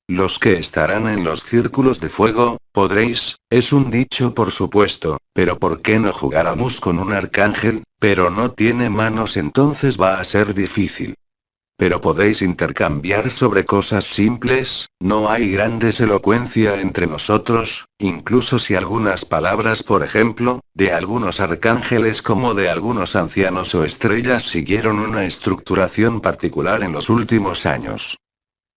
Los que estarán en los círculos de fuego, podréis, es un dicho por supuesto, pero ¿por qué no jugáramos con un arcángel? Pero no tiene manos, entonces va a ser difícil. Pero podéis intercambiar sobre cosas simples, no hay grandes elocuencia entre nosotros, incluso si algunas palabras, por ejemplo, de algunos arcángeles como de algunos ancianos o estrellas siguieron una estructuración particular en los últimos años.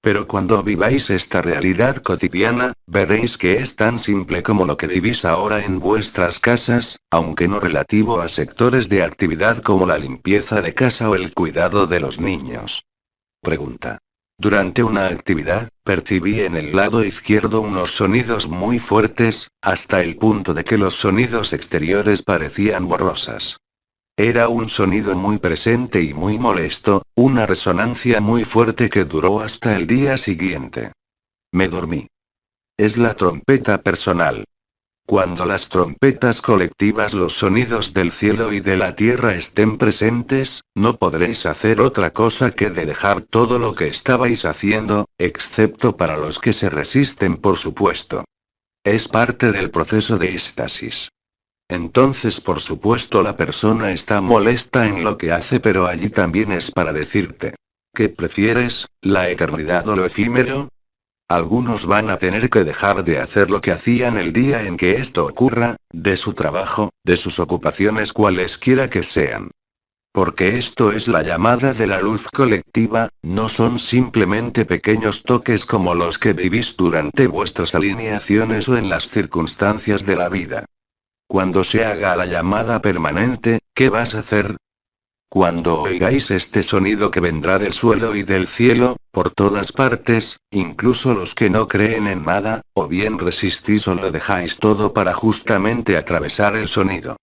Pero cuando viváis esta realidad cotidiana, veréis que es tan simple como lo que vivís ahora en vuestras casas, aunque no relativo a sectores de actividad como la limpieza de casa o el cuidado de los niños. Pregunta. Durante una actividad, percibí en el lado izquierdo unos sonidos muy fuertes, hasta el punto de que los sonidos exteriores parecían borrosas. Era un sonido muy presente y muy molesto, una resonancia muy fuerte que duró hasta el día siguiente. Me dormí. Es la trompeta personal. Cuando las trompetas colectivas, los sonidos del cielo y de la tierra estén presentes, no podréis hacer otra cosa que de dejar todo lo que estabais haciendo, excepto para los que se resisten, por supuesto. Es parte del proceso de éxtasis. Entonces, por supuesto, la persona está molesta en lo que hace, pero allí también es para decirte: ¿qué prefieres, la eternidad o lo efímero? Algunos van a tener que dejar de hacer lo que hacían el día en que esto ocurra, de su trabajo, de sus ocupaciones cualesquiera que sean. Porque esto es la llamada de la luz colectiva, no son simplemente pequeños toques como los que vivís durante vuestras alineaciones o en las circunstancias de la vida. Cuando se haga la llamada permanente, ¿qué vas a hacer? Cuando oigáis este sonido que vendrá del suelo y del cielo, por todas partes, incluso los que no creen en nada, o bien resistís o lo dejáis todo para justamente atravesar el sonido.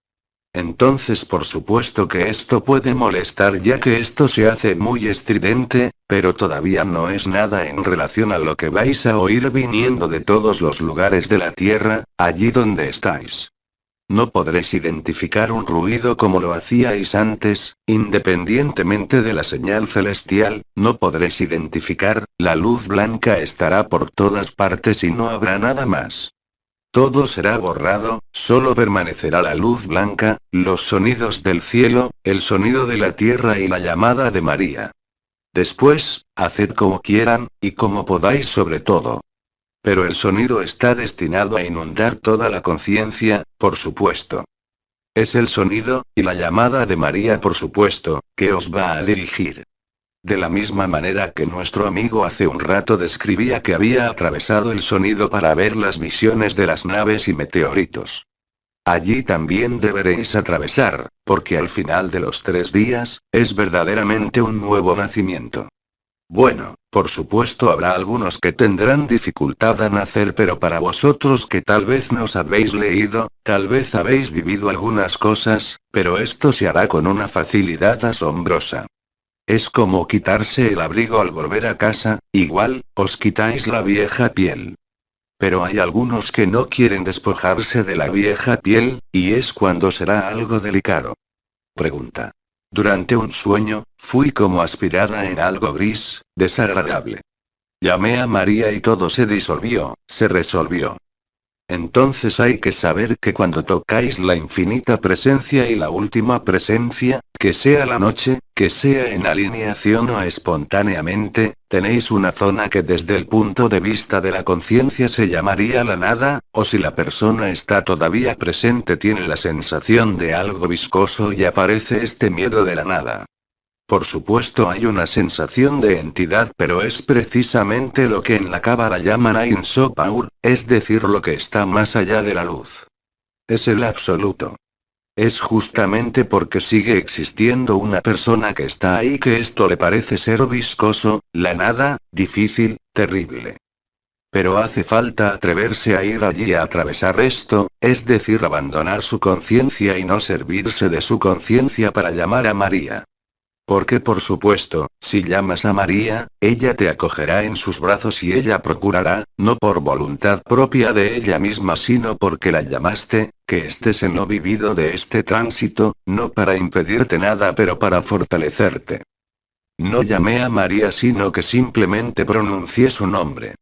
Entonces, por supuesto que esto puede molestar, ya que esto se hace muy estridente, pero todavía no es nada en relación a lo que vais a oír viniendo de todos los lugares de la tierra, allí donde estáis. No podréis identificar un ruido como lo hacíais antes, independientemente de la señal celestial, no podréis identificar, la luz blanca estará por todas partes y no habrá nada más. Todo será borrado, solo permanecerá la luz blanca, los sonidos del cielo, el sonido de la tierra y la llamada de María. Después, haced como quieran, y como podáis sobre todo. Pero el sonido está destinado a inundar toda la conciencia, por supuesto. Es el sonido, y la llamada de María, por supuesto, que os va a dirigir. De la misma manera que nuestro amigo hace un rato describía que había atravesado el sonido para ver las visiones de las naves y meteoritos. Allí también deberéis atravesar, porque al final de los 3 días, es verdaderamente un nuevo nacimiento. Bueno, por supuesto habrá algunos que tendrán dificultad a nacer, pero para vosotros que tal vez no os habéis leído, tal vez habéis vivido algunas cosas, pero esto se hará con una facilidad asombrosa. Es como quitarse el abrigo al volver a casa, igual, os quitáis la vieja piel. Pero hay algunos que no quieren despojarse de la vieja piel, y es cuando será algo delicado. Pregunta. Durante un sueño, fui como aspirada en algo gris, desagradable. Llamé a María y todo se disolvió, se resolvió. Entonces hay que saber que cuando tocáis la infinita presencia y la última presencia, que sea la noche, que sea en alineación o espontáneamente, tenéis una zona que desde el punto de vista de la conciencia se llamaría la nada, o si la persona está todavía presente tiene la sensación de algo viscoso y aparece este miedo de la nada. Por supuesto hay una sensación de entidad, pero es precisamente lo que en la cábala llaman Ein Sof Aur, es decir, lo que está más allá de la luz. Es el absoluto. Es justamente porque sigue existiendo una persona que está ahí que esto le parece ser viscoso, la nada, difícil, terrible. Pero hace falta atreverse a ir allí a atravesar esto, es decir, abandonar su conciencia y no servirse de su conciencia para llamar a María. Porque por supuesto, si llamas a María, ella te acogerá en sus brazos y ella procurará, no por voluntad propia de ella misma sino porque la llamaste, que estés en lo vivido de este tránsito, no para impedirte nada pero para fortalecerte. No llamé a María sino que simplemente pronuncié su nombre.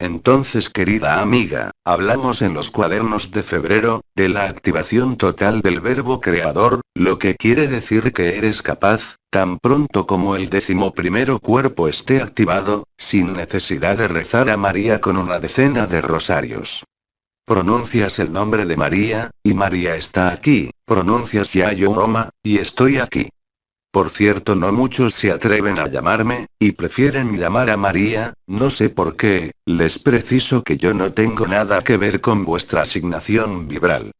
Entonces, querida amiga, hablamos en los cuadernos de febrero, de la activación total del verbo creador, lo que quiere decir que eres capaz, tan pronto como el 11º cuerpo esté activado, sin necesidad de rezar a María con una decena de rosarios. Pronuncias el nombre de María, y María está aquí, pronuncias Ya Yo Roma, y estoy aquí. Por cierto, no muchos se atreven a llamarme, y prefieren llamar a María, no sé por qué, les preciso que yo no tengo nada que ver con vuestra asignación vibral.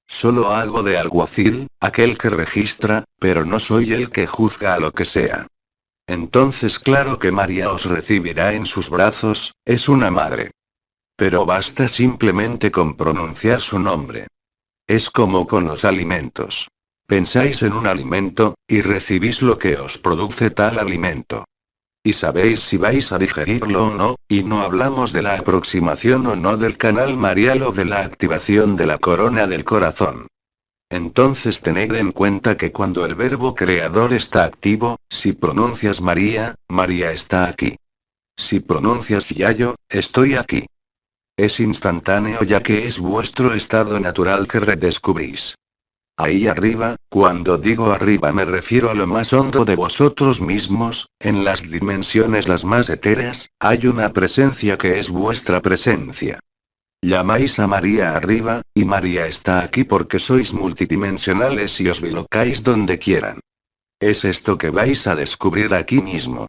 Solo hago de alguacil, aquel que registra, pero no soy el que juzga a lo que sea. Entonces claro que María os recibirá en sus brazos, es una madre. Pero basta simplemente con pronunciar su nombre. Es como con los alimentos. Pensáis en un alimento, y recibís lo que os produce tal alimento. Y sabéis si vais a digerirlo o no, y no hablamos de la aproximación o no del canal marial o de la activación de la corona del corazón. Entonces tened en cuenta que cuando el verbo creador está activo, si pronuncias María, María está aquí. Si pronuncias Yayo, estoy aquí. Es instantáneo ya que es vuestro estado natural que redescubrís. Ahí arriba, cuando digo arriba me refiero a lo más hondo de vosotros mismos, en las dimensiones las más etéreas, hay una presencia que es vuestra presencia. Llamáis a María arriba, y María está aquí porque sois multidimensionales y os bilocáis donde quieran. Es esto que vais a descubrir aquí mismo.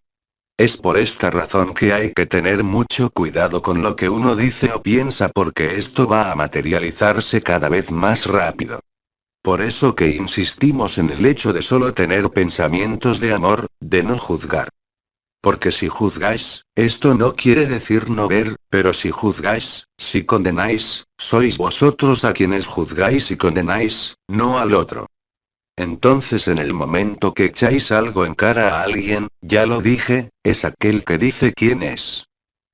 Es por esta razón que hay que tener mucho cuidado con lo que uno dice o piensa porque esto va a materializarse cada vez más rápido. Por eso que insistimos en el hecho de solo tener pensamientos de amor, de no juzgar. Porque si juzgáis, esto no quiere decir no ver, pero si juzgáis, si condenáis, sois vosotros a quienes juzgáis y condenáis, no al otro. Entonces en el momento que echáis algo en cara a alguien, ya lo dije, es aquel que dice quién es.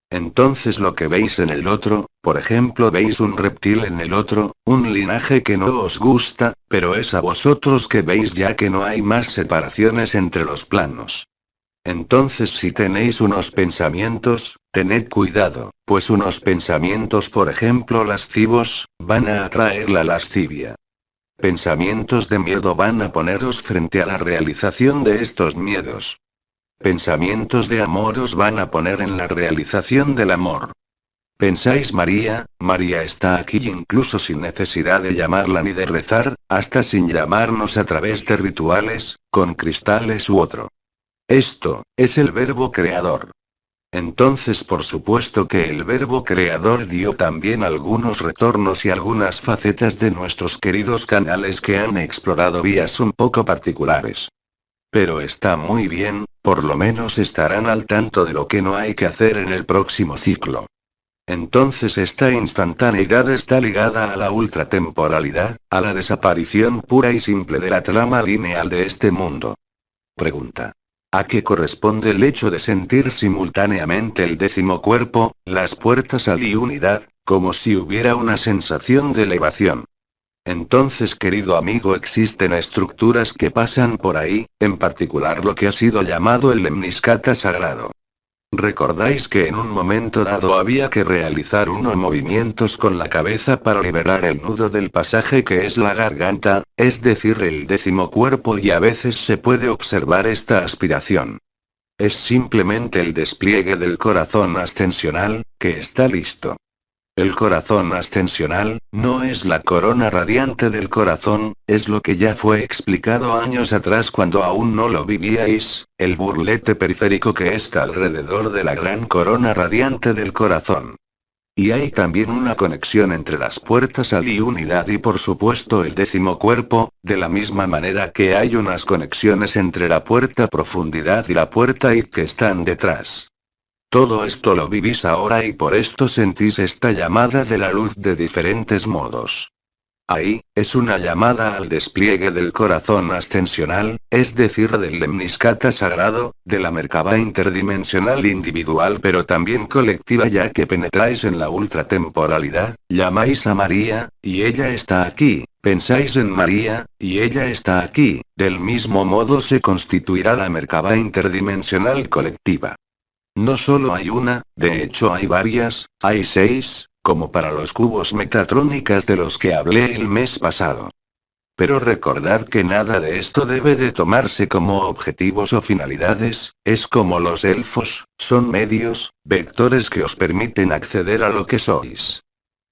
Entonces lo que veis en el otro, por ejemplo veis un reptil en el otro, un linaje que no os gusta, pero es a vosotros que veis ya que no hay más separaciones entre los planos. Entonces si tenéis unos pensamientos, tened cuidado, pues unos pensamientos por ejemplo lascivos, van a atraer la lascivia. Pensamientos de miedo van a poneros frente a la realización de estos miedos. Pensamientos de amor os van a poner en la realización del amor. Pensáis María, María está aquí incluso sin necesidad de llamarla ni de rezar, hasta sin llamarnos a través de rituales, con cristales u otro. Esto, es el verbo creador. Entonces por supuesto que el verbo creador dio también algunos retornos y algunas facetas de nuestros queridos canales que han explorado vías un poco particulares. Pero está muy bien, por lo menos estarán al tanto de lo que no hay que hacer en el próximo ciclo. Entonces esta instantaneidad está ligada a la ultratemporalidad, a la desaparición pura y simple de la trama lineal de este mundo. Pregunta. ¿A qué corresponde el hecho de sentir simultáneamente el 10º cuerpo, las puertas a la unidad, como si hubiera una sensación de elevación? Entonces querido amigo existen estructuras que pasan por ahí, en particular lo que ha sido llamado el lemniscata sagrado. ¿Recordáis que en un momento dado había que realizar unos movimientos con la cabeza para liberar el nudo del pasaje que es la garganta, es decir el 10º cuerpo y a veces se puede observar esta aspiración? Es simplemente el despliegue del corazón ascensional, que está listo. El corazón ascensional, no es la corona radiante del corazón, es lo que ya fue explicado años atrás cuando aún no lo vivíais, el burlete periférico que está alrededor de la gran corona radiante del corazón. Y hay también una conexión entre las puertas a la unidad y por supuesto el 10º cuerpo, de la misma manera que hay unas conexiones entre la puerta profundidad y la puerta y que están detrás. Todo esto lo vivís ahora y por esto sentís esta llamada de la luz de diferentes modos. Ahí, es una llamada al despliegue del corazón ascensional, es decir del lemniscata sagrado, de la Merkabah interdimensional individual pero también colectiva ya que penetráis en la ultratemporalidad, llamáis a María, y ella está aquí, pensáis en María, y ella está aquí, del mismo modo se constituirá la Merkabah interdimensional colectiva. No solo hay una, de hecho hay varias, hay 6, como para los cubos metatrónicas de los que hablé el mes pasado. Pero recordad que nada de esto debe de tomarse como objetivos o finalidades, es como los elfos, son medios, vectores que os permiten acceder a lo que sois.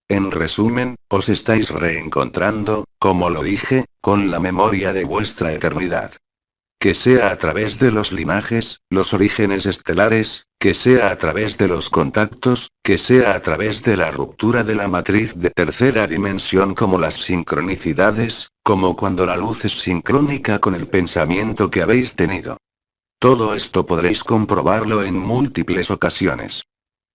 En resumen, os estáis reencontrando, como lo dije, con la memoria de vuestra eternidad. Que sea a través de los linajes, los orígenes estelares, que sea a través de los contactos, que sea a través de la ruptura de la matriz de tercera dimensión como las sincronicidades, como cuando la luz es sincrónica con el pensamiento que habéis tenido. Todo esto podréis comprobarlo en múltiples ocasiones.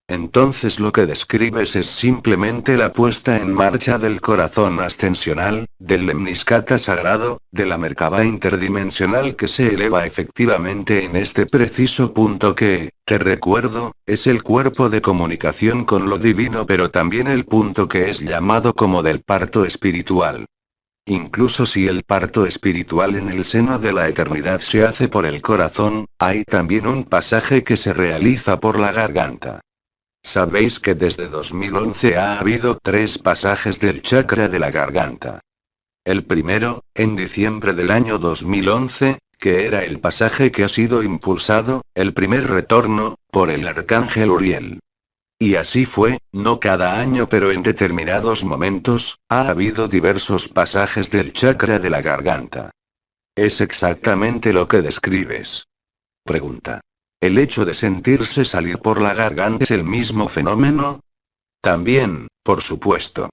Entonces lo que describes es simplemente la puesta en marcha del corazón ascensional, del lemniscata sagrado, de la Merkabah interdimensional que se eleva efectivamente en este preciso punto que, te recuerdo, es el cuerpo de comunicación con lo divino, pero también el punto que es llamado como del parto espiritual. Incluso si el parto espiritual en el seno de la eternidad se hace por el corazón, hay también un pasaje que se realiza por la garganta. Sabéis que desde 2011 ha habido 3 pasajes del chakra de la garganta. El primero, en diciembre del año 2011, que era el pasaje que ha sido impulsado, el primer retorno, por el arcángel Uriel. Y así fue, no cada año pero en determinados momentos, ha habido diversos pasajes del chakra de la garganta. Es exactamente lo que describes. Pregunta. ¿El hecho de sentirse salir por la garganta es el mismo fenómeno? También, por supuesto.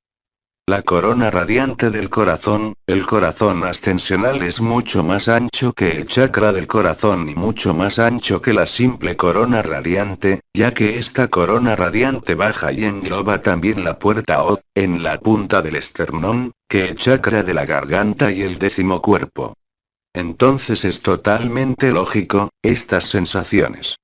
La corona radiante del corazón, el corazón ascensional es mucho más ancho que el chakra del corazón y mucho más ancho que la simple corona radiante, ya que esta corona radiante baja y engloba también la puerta O, en la punta del esternón, que el chakra de la garganta y el 10º cuerpo. Entonces es totalmente lógico, estas sensaciones.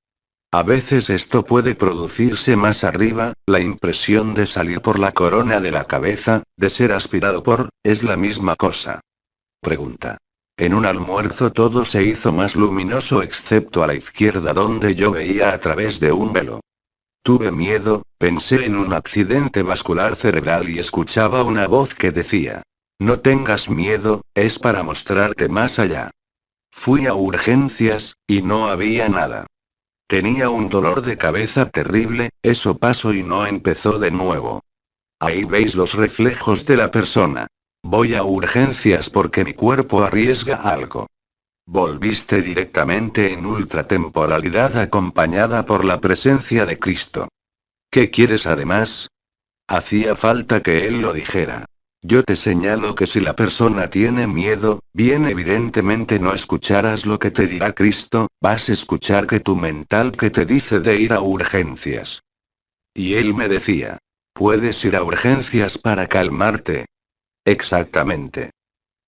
A veces esto puede producirse más arriba, la impresión de salir por la corona de la cabeza, de ser aspirado por, es la misma cosa. Pregunta. En un almuerzo todo se hizo más luminoso excepto a la izquierda donde yo veía a través de un velo. Tuve miedo, pensé en un accidente vascular cerebral y escuchaba una voz que decía. No tengas miedo, es para mostrarte más allá. Fui a urgencias, y no había nada. Tenía un dolor de cabeza terrible, eso pasó y no empezó de nuevo. Ahí veis los reflejos de la persona. Voy a urgencias porque mi cuerpo arriesga algo. Volviste directamente en ultratemporalidad acompañada por la presencia de Cristo. ¿Qué quieres además? Hacía falta que él lo dijera. Yo te señalo que si la persona tiene miedo, bien evidentemente no escucharás lo que te dirá Cristo, vas a escuchar que tu mental que te dice de ir a urgencias. Y él me decía, puedes ir a urgencias para calmarte. Exactamente.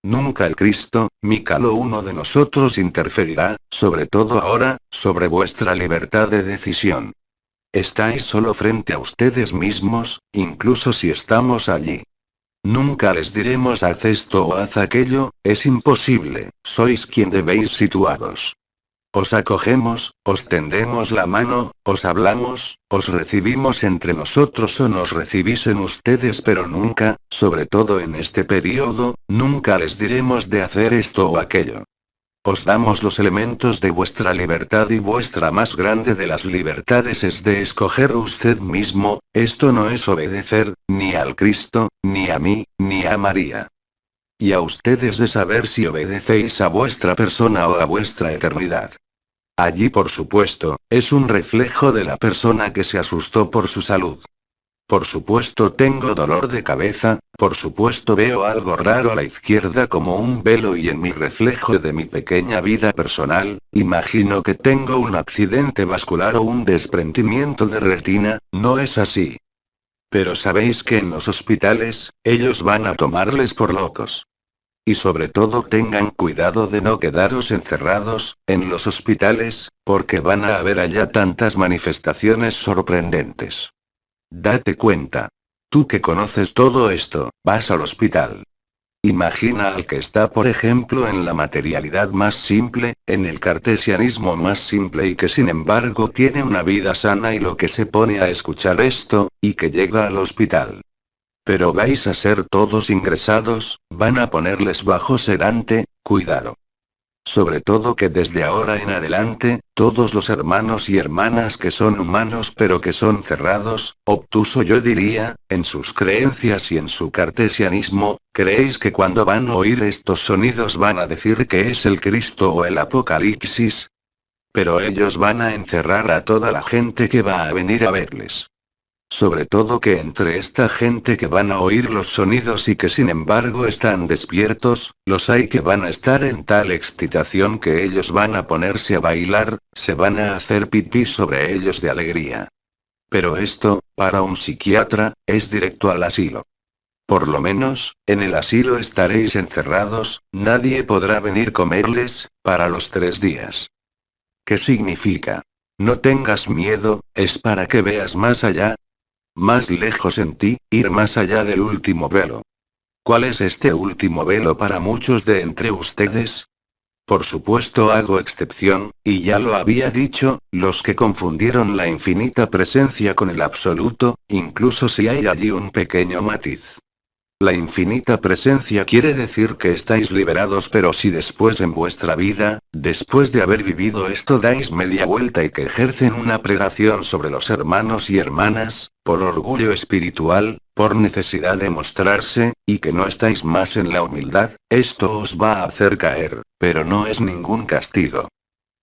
Nunca el Cristo, Mikalo uno de nosotros interferirá, sobre todo ahora, sobre vuestra libertad de decisión. Estáis solo frente a ustedes mismos, incluso si estamos allí. Nunca les diremos haz esto o haz aquello, es imposible, sois quien debéis situaros. Os acogemos, os tendemos la mano, os hablamos, os recibimos entre nosotros o nos recibís en ustedes, pero nunca, sobre todo en este periodo, nunca les diremos de hacer esto o aquello. Os damos los elementos de vuestra libertad y vuestra más grande de las libertades es de escoger usted mismo, esto no es obedecer, ni al Cristo, ni a mí, ni a María. Y a ustedes de saber si obedecéis a vuestra persona o a vuestra eternidad. Allí por supuesto, es un reflejo de la persona que se asustó por su salud. Por supuesto tengo dolor de cabeza, por supuesto veo algo raro a la izquierda como un velo y en mi reflejo de mi pequeña vida personal, imagino que tengo un accidente vascular o un desprendimiento de retina, no es así. Pero sabéis que en los hospitales, ellos van a tomarles por locos. Y sobre todo tengan cuidado de no quedaros encerrados, en los hospitales, porque van a haber allá tantas manifestaciones sorprendentes. Date cuenta. Tú que conoces todo esto, vas al hospital. Imagina al que está por ejemplo en la materialidad más simple, en el cartesianismo más simple y que sin embargo tiene una vida sana y lo que se pone a escuchar esto, y que llega al hospital. Pero vais a ser todos ingresados, van a ponerles bajo sedante, cuidado. Sobre todo que desde ahora en adelante, todos los hermanos y hermanas que son humanos pero que son cerrados, obtuso yo diría, en sus creencias y en su cartesianismo, creéis que cuando van a oír estos sonidos van a decir que es el Cristo o el Apocalipsis. Pero ellos van a encerrar a toda la gente que va a venir a verles. Sobre todo que entre esta gente que van a oír los sonidos y que sin embargo están despiertos, los hay que van a estar en tal excitación que ellos van a ponerse a bailar, se van a hacer pipí sobre ellos de alegría. Pero esto, para un psiquiatra, es directo al asilo. Por lo menos, en el asilo estaréis encerrados, nadie podrá venir a comerles, para los 3 días. ¿Qué significa? No tengas miedo, es para que veas más allá. Más lejos en ti, ir más allá del último velo. ¿Cuál es este último velo para muchos de entre ustedes? Por supuesto hago excepción, y ya lo había dicho, los que confundieron la infinita presencia con el absoluto, incluso si hay allí un pequeño matiz. La infinita presencia quiere decir que estáis liberados, pero si después en vuestra vida, después de haber vivido esto dais media vuelta y que ejercen una predación sobre los hermanos y hermanas, por orgullo espiritual, por necesidad de mostrarse, y que no estáis más en la humildad, esto os va a hacer caer, pero no es ningún castigo.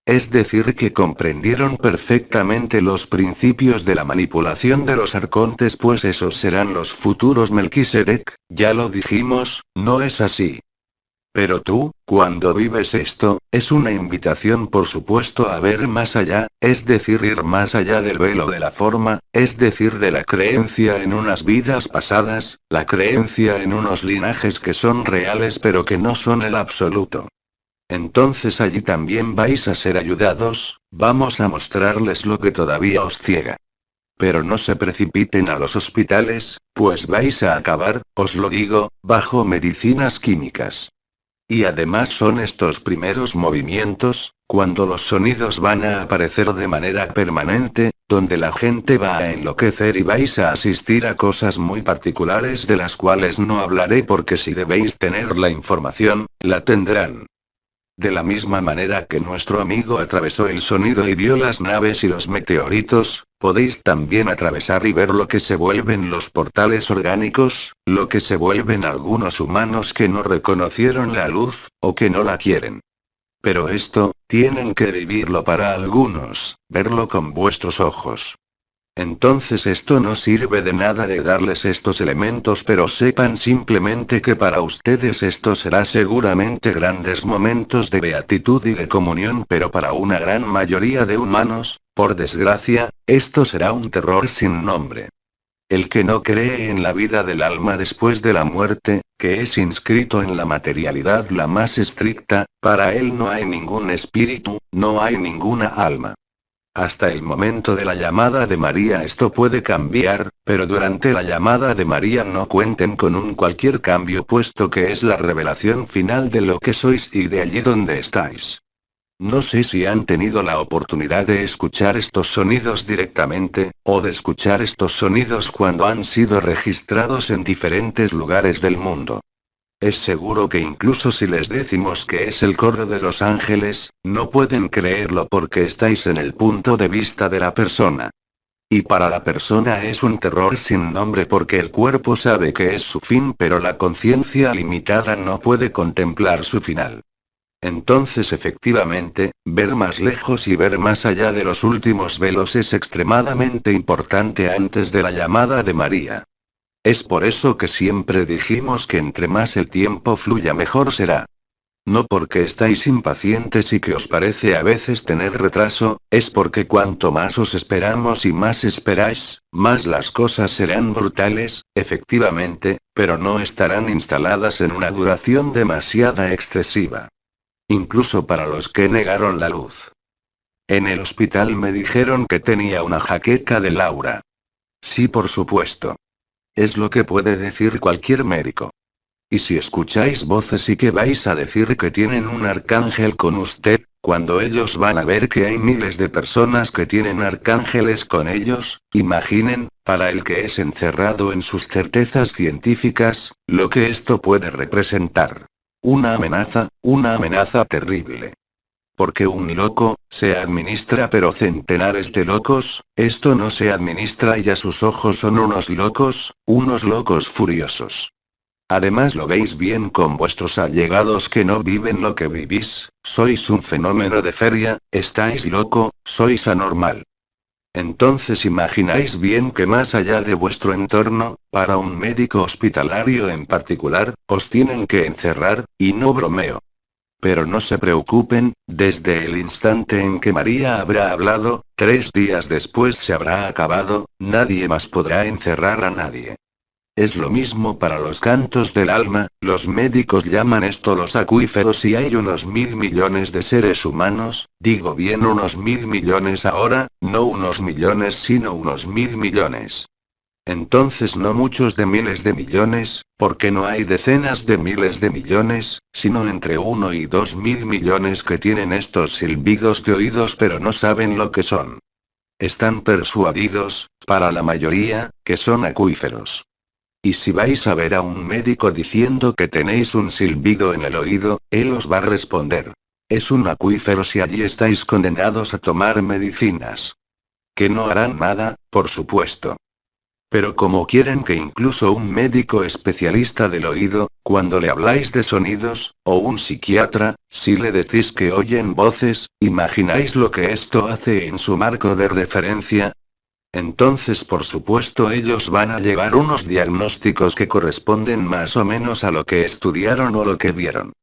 Es decir, que comprendieron perfectamente los principios de la manipulación de los arcontes, pues esos serán los futuros Melquisedec, ya lo dijimos, ¿no es así? Pero tú, cuando vives esto, es una invitación por supuesto a ver más allá, es decir, ir más allá del velo de la forma, es decir, de la creencia en unas vidas pasadas, la creencia en unos linajes que son reales pero que no son el absoluto. Entonces allí también vais a ser ayudados, vamos a mostrarles lo que todavía os ciega. Pero no se precipiten a los hospitales, pues vais a acabar, os lo digo, bajo medicinas químicas. Y además son estos primeros movimientos, cuando los sonidos van a aparecer de manera permanente, donde la gente va a enloquecer y vais a asistir a cosas muy particulares de las cuales no hablaré porque si debéis tener la información, la tendrán. De la misma manera que nuestro amigo atravesó el sonido y vio las naves y los meteoritos, podéis también atravesar y ver lo que se vuelven los portales orgánicos, lo que se vuelven algunos humanos que no reconocieron la luz, o que no la quieren. Pero esto, tienen que vivirlo para algunos, verlo con vuestros ojos. Entonces esto no sirve de nada de darles estos elementos, pero sepan simplemente que para ustedes esto será seguramente grandes momentos de beatitud y de comunión, pero para una gran mayoría de humanos, por desgracia, esto será un terror sin nombre. El que no cree en la vida del alma después de la muerte, que es inscrito en la materialidad la más estricta, para él no hay ningún espíritu, no hay ninguna alma. Hasta el momento de la llamada de María esto puede cambiar, pero durante la llamada de María no cuenten con un cualquier cambio, puesto que es la revelación final de lo que sois y de allí donde estáis. No sé si han tenido la oportunidad de escuchar estos sonidos directamente, o de escuchar estos sonidos cuando han sido registrados en diferentes lugares del mundo. Es seguro que incluso si les decimos que es el coro de los ángeles, no pueden creerlo porque estáis en el punto de vista de la persona. Y para la persona es un terror sin nombre porque el cuerpo sabe que es su fin, pero la conciencia limitada no puede contemplar su final. Entonces efectivamente, ver más lejos y ver más allá de los últimos velos es extremadamente importante antes de la llamada de María. Es por eso que siempre dijimos que entre más el tiempo fluya mejor será. No porque estáis impacientes y que os parece a veces tener retraso, es porque cuanto más os esperamos y más esperáis, más las cosas serán brutales, efectivamente, pero no estarán instaladas en una duración demasiada excesiva. Incluso para los que negaron la luz. En el hospital me dijeron que tenía una jaqueca de Laura. Sí, por supuesto. Es lo que puede decir cualquier médico. Y si escucháis voces y que vais a decir que tienen un arcángel con usted, cuando ellos van a ver que hay miles de personas que tienen arcángeles con ellos, imaginen, para el que es encerrado en sus certezas científicas, lo que esto puede representar. Una amenaza terrible. Porque un loco, se administra, pero centenares de locos, esto no se administra y a sus ojos son unos locos furiosos. Además lo veis bien con vuestros allegados que no viven lo que vivís, sois un fenómeno de feria, estáis loco, sois anormal. Entonces imagináis bien que más allá de vuestro entorno, para un médico hospitalario en particular, os tienen que encerrar, y no bromeo. Pero no se preocupen, desde el instante en que María habrá hablado, 3 días después se habrá acabado, nadie más podrá encerrar a nadie. Es lo mismo para los cantos del alma, los médicos llaman esto los acuíferos y hay unos 1.000 millones de seres humanos, digo bien unos 1.000 millones ahora, no unos millones sino unos 1.000 millones. Entonces no muchos de miles de millones, porque no hay decenas de miles de millones, sino entre 1 y 2.000 millones que tienen estos silbidos de oídos pero no saben lo que son. Están persuadidos, para la mayoría, que son acuíferos. Y si vais a ver a un médico diciendo que tenéis un silbido en el oído, él os va a responder. Es un acuífero si allí estáis condenados a tomar medicinas. Que no harán nada, por supuesto. Pero como quieren que incluso un médico especialista del oído, cuando le habláis de sonidos, o un psiquiatra, si le decís que oyen voces, ¿imagináis lo que esto hace en su marco de referencia? Entonces por supuesto ellos van a llevar unos diagnósticos que corresponden más o menos a lo que estudiaron o lo que vieron.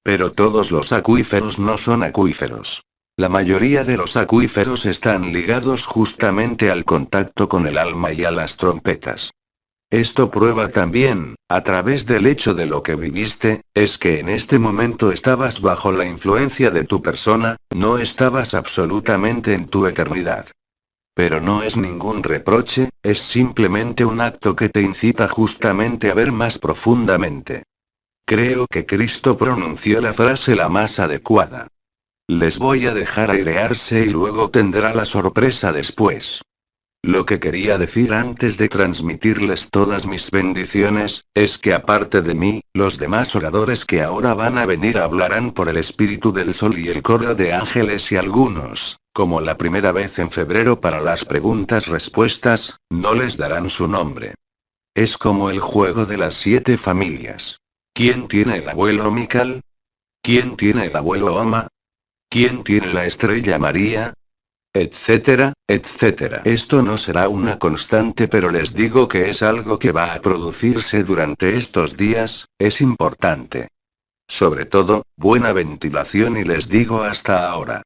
Pero todos los acuíferos no son acuíferos. La mayoría de los acuíferos están ligados justamente al contacto con el alma y a las trompetas. Esto prueba también, a través del hecho de lo que viviste, es que en este momento estabas bajo la influencia de tu persona, no estabas absolutamente en tu eternidad. Pero no es ningún reproche, es simplemente un acto que te incita justamente a ver más profundamente. Creo que Cristo pronunció la frase la más adecuada. Les voy a dejar airearse y luego tendrá la sorpresa después. Lo que quería decir antes de transmitirles todas mis bendiciones, es que aparte de mí, los demás oradores que ahora van a venir hablarán por el Espíritu del Sol y el coro de ángeles y algunos, como la primera vez en febrero para las preguntas-respuestas, no les darán su nombre. Es como el juego de las 7 familias. ¿Quién tiene el abuelo Mical? ¿Quién tiene el abuelo Oma? ¿Quién tiene la estrella María? Etcétera, etcétera. Esto no será una constante, pero les digo que es algo que va a producirse durante estos días, es importante. Sobre todo, buena ventilación y les digo hasta ahora.